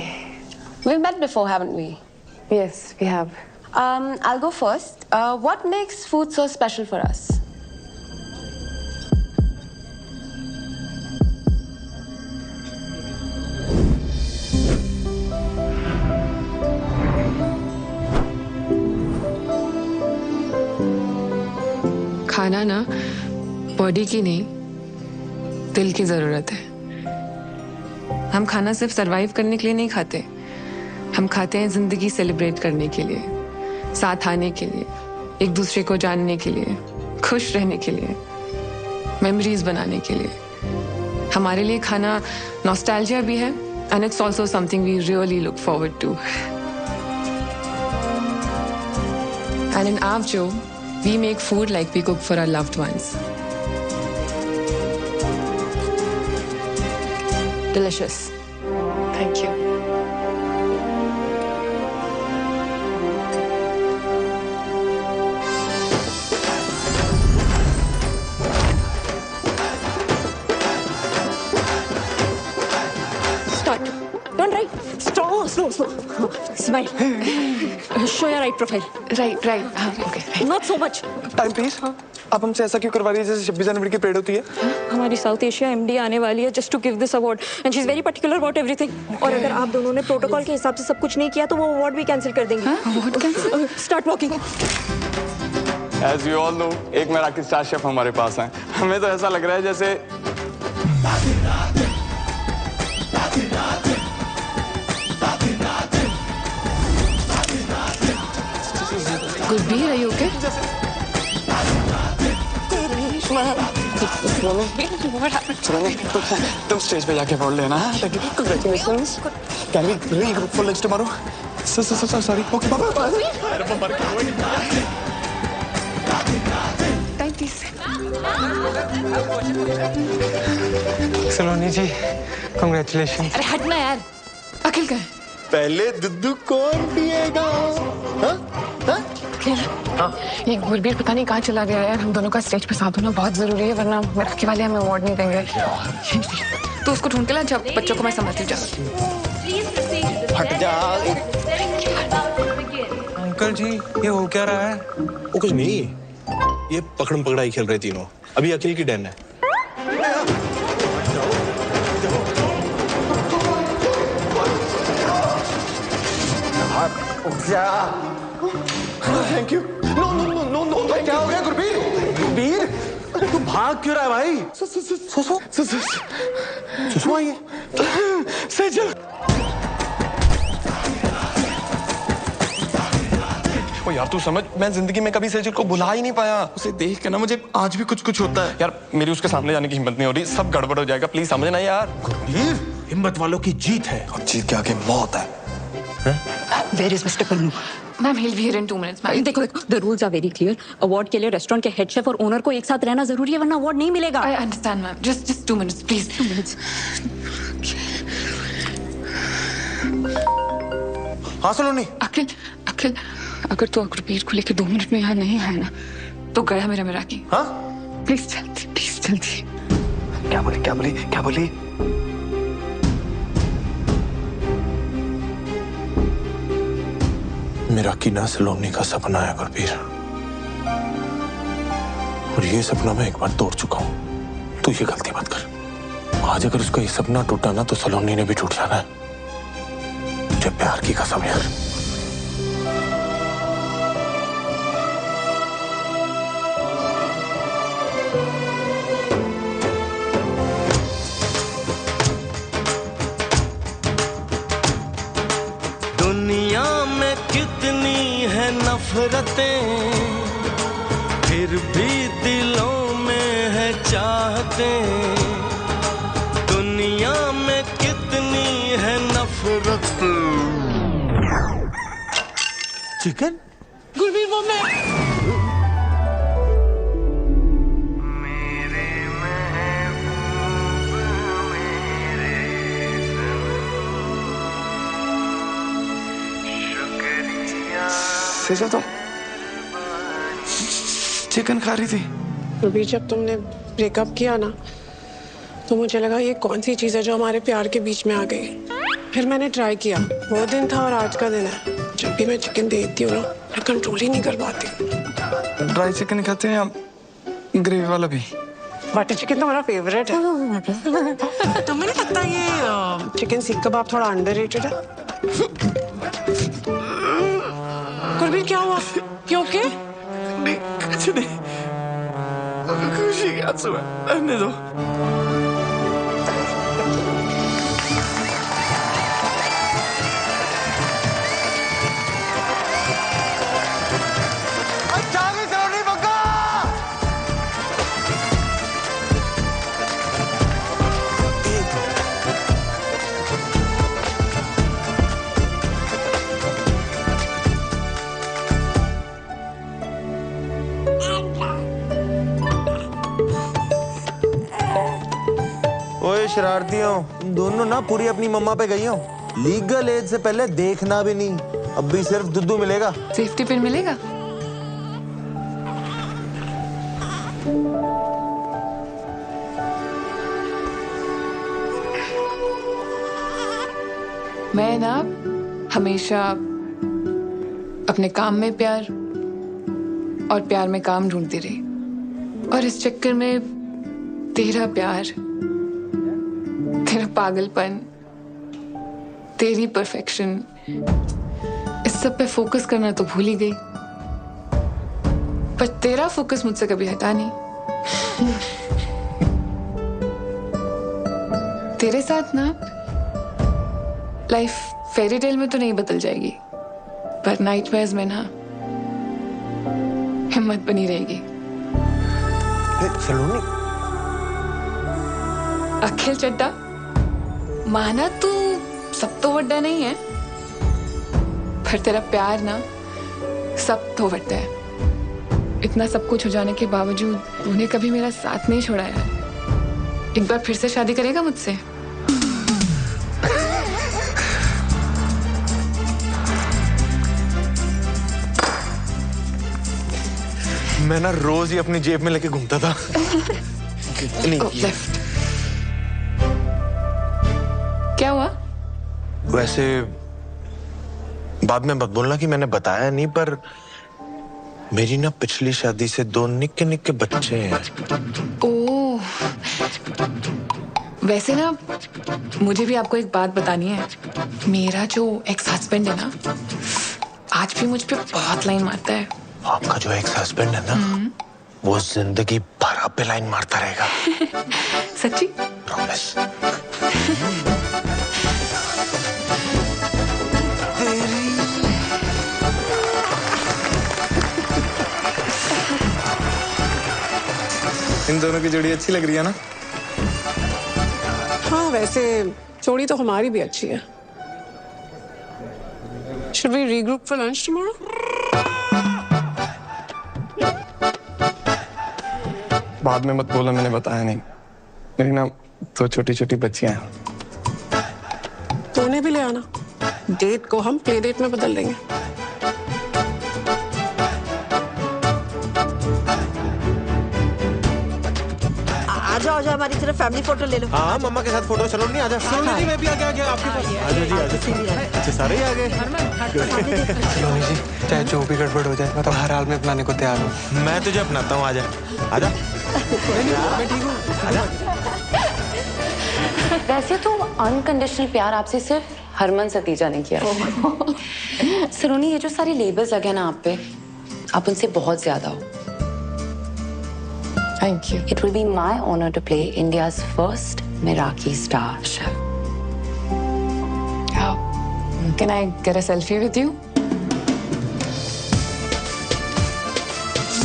We've met before, haven't we? Yes, we have. I'll go first. What makes food so special for us? खाना ना बॉडी की नहीं, दिल की जरूरत है। हम खाना सिर्फ सरवाइव करने के लिए नहीं खाते, हम खाते हैं जिंदगी सेलिब्रेट करने के लिए, साथ आने के लिए, एक दूसरे को जानने के लिए, खुश रहने के लिए, मेमोरीज बनाने के लिए। हमारे लिए खाना नॉस्टैल्जिया भी है, and it's also something we really look forward to. And in Avjo, we make food like we cook for our loved ones. Delicious. Thank you. Start. Don't write. Slow. Smile. Show your right profile. Right right, हाँ okay. Not so much. Time please. आप हमसे ऐसा क्यों करवा रही है जैसे 26 जनवरी की परेड होती है? हमारी साउथ एशिया एमडी आने वाली है just to give this award and she is very particular about everything. और अगर आप दोनों ने प्रोटोकॉल के हिसाब से सब कुछ नहीं किया तो वो अवार्ड भी कैंसिल कर देंगे। Award cancel? Start walking. As you all know, एक मराठी स्टार शेफ हमारे पास हैं। हमें तो ऐसा लग रहा है जैसे गुरबीर, are you okay? तुम स्टेज पे जाके बोल लेना। Congratulations. Can we regroup for lunch tomorrow? Sorry. Okay, bye. Saloni ji, congratulations. अरे हटना यार, अखिल का है। पहले दुद्धू कौन पिएगा? ये गुरबीर पता नहीं कहाँ चला गया यार। हम दोनों का स्टेज पे साथ होना बहुत जरूरी है, वरना मराठी वाले हमें अवार्ड नहीं देंगे। तो उसको ढूंढ के ला, जब बच्चों को मैं समझती जा। हट जा। अंकल जी, ये हो क्या रहा है? वो कुछ नहीं, ये पकड़म पकड़ाई खेल रहे तीनों। अभी अखिल की टर्न है। Thank you. नो क्या हो गया गुरबीर? गुरबीर तू भाग क्यों रहा है भाई? सुषमा ये सेजल। ओ यार तू समझ, मैं जिंदगी में कभी सेजल को बुला ही नहीं पाया। उसे देख के ना मुझे आज भी कुछ होता है यार। मेरी उसके सामने जाने की हिम्मत नहीं हो रही। सब गड़बड़ हो जाएगा, प्लीज समझना यार। गुरबीर, हिम्मत वालों की जीत है और जीत के आगे मौत है। Where is Mr. Pannu? Ma'am, he'll be here in 2 minutes. Ma'am देखो, the rules are very clear. Award के लिए रेस्टोरेंट के हेड शेफ और ओनर को एक साथ रहना जरूरी है, वरना अवार्ड नहीं मिलेगा। I understand, ma'am. Just 2 minutes, please. 2 minutes. हाँ सलोनी। अखिल, अगर तू गुरबीर को लेकर 2 मिनट में यहाँ नहीं है ना, तो गया मेरा मिराकी। हाँ? प्लीज जल्दी। क्या बोली? मेरा की ना सलोनी का सपना है गुरबीर, और ये सपना मैं एक बार तोड़ चुका हूं। तू ये गलती मत कर। आज अगर उसका ये सपना टूटा ना, तो सलोनी ने भी टूट जाना है। मुझे प्यार की कसम यार। दुनिया में कितनी है नफरतें, फिर भी दिलों में है चाहतें। दुनिया में कितनी है नफरतें। चिकन? गुरबीर, वो मैं। सेजल तो चिकन खा रही थी। गुरबीर, जब तुमने ब्रेकअप किया ना, तो मुझे लगा ये कौन सी चीज है जो हमारे प्यार के बीच में आ गई। फिर मैंने ट्राई किया, वो दिन था और आज का दिन है। जब भी मैं चिकन देखती हूँ ना, मैं कंट्रोल ही नहीं कर पाती। ड्राई चिकन खाते हैं आप? ग्रेवी वाला भी? बटर चिकन तो मेरा फेवरेट है। तुम्हें नहीं लगता ये चिकन सीख कबाब थोड़ा अंडररेटेड है? गुरबीर, क्या हुआ? क्यों के? कुछ नहीं, खुशी के आंसू है, रहने दो। ओए शरारतियों, तुम दोनों ना पूरी अपनी मम्मा पे गई हो। लीगल एज से पहले देखना भी नहीं। अब भी सिर्फ दुद्धू मिलेगा। सेफ्टी पिन मिलेगा? मैं ना हमेशा अपने काम में प्यार और प्यार में काम ढूंढती रही, और इस चक्कर में तेरा प्यार, तेरा पागलपन, तेरी परफेक्शन, इस सब पे फोकस करना तो भूल ही गई। पर तेरा फोकस मुझसे कभी हटा नहीं। तेरे साथ ना लाइफ फेरी टेल में तो नहीं बदल जाएगी, पर नाइटमेयर्स में ना हिम्मत बनी रहेगी। सलोनी, अखिल चड्डा, माना तू सब तो वड्डा नहीं है, पर तेरा प्यार ना सब तो वड्डा है। इतना सब कुछ हो जाने के बावजूद उन्हें कभी मेरा साथ नहीं छोड़ा यार। एक बार फिर से शादी करेगा मुझसे? मैं ना रोज ही अपनी जेब में लेके घूमता था। क्या हुआ? वैसे बाद में मत बोलना कि मैंने बताया नहीं, पर मेरी ना पिछली शादी से 2 निक्के निक्के बच्चे हैं। ओह, वैसे ना मुझे भी आपको एक बात बतानी है। मेरा जो एक्स हस्बैंड है ना, आज भी मुझ पे बहुत लाइन मारता है। आपका जो एक्स हस्बैंड है ना, वो जिंदगी भर आप पे लाइन मारता रहेगा। सच्ची? प्रॉमिस। इन दोनों की जोड़ी अच्छी लग रही है ना? हाँ, वैसे जोड़ी तो हमारी भी अच्छी है। Should we regroup for lunch tomorrow? बाद में मत बोला, मैंने बताया नहीं। मेरी ना 2 छोटी छोटी बच्चियां हैं। तो उन्हें भी ले आना। डेट को हम प्ले डेट में बदल देंगे। आ जाओ हमारी तरफ फैमिली फोटो ले लो। हाँ, मम्मा के साथ फोटो। चलो नहीं, आजा। सलोनी जी, मैं भी आ गया आपके पास। आजा जी, आजा। अच्छा, सारे ही आ गए। सलोनी जी, चाहे जो भी गड़बड़ हो जाए, मैं तो हर हाल में अपनाने को तैयार हूँ। मैं तुझे अपनाता हूँ, आजा आजा। मैं ठीक हूँ, आजा। वैसे तो अनकंडीशनल प्यार आपसे सिर्फ हरमन सतीजा ने किया। सलोनी, ये जो सारे लेबल्स लगे ना आप पे, आप उनसे बहुत ज्यादा हो। Thank you. It will be my honor to play India's first Meraki star show. Can I get a selfie with you?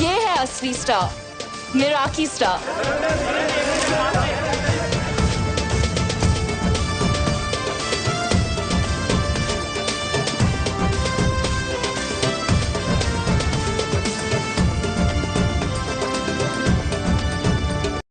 ये है असली स्टार, मेराकी स्टार।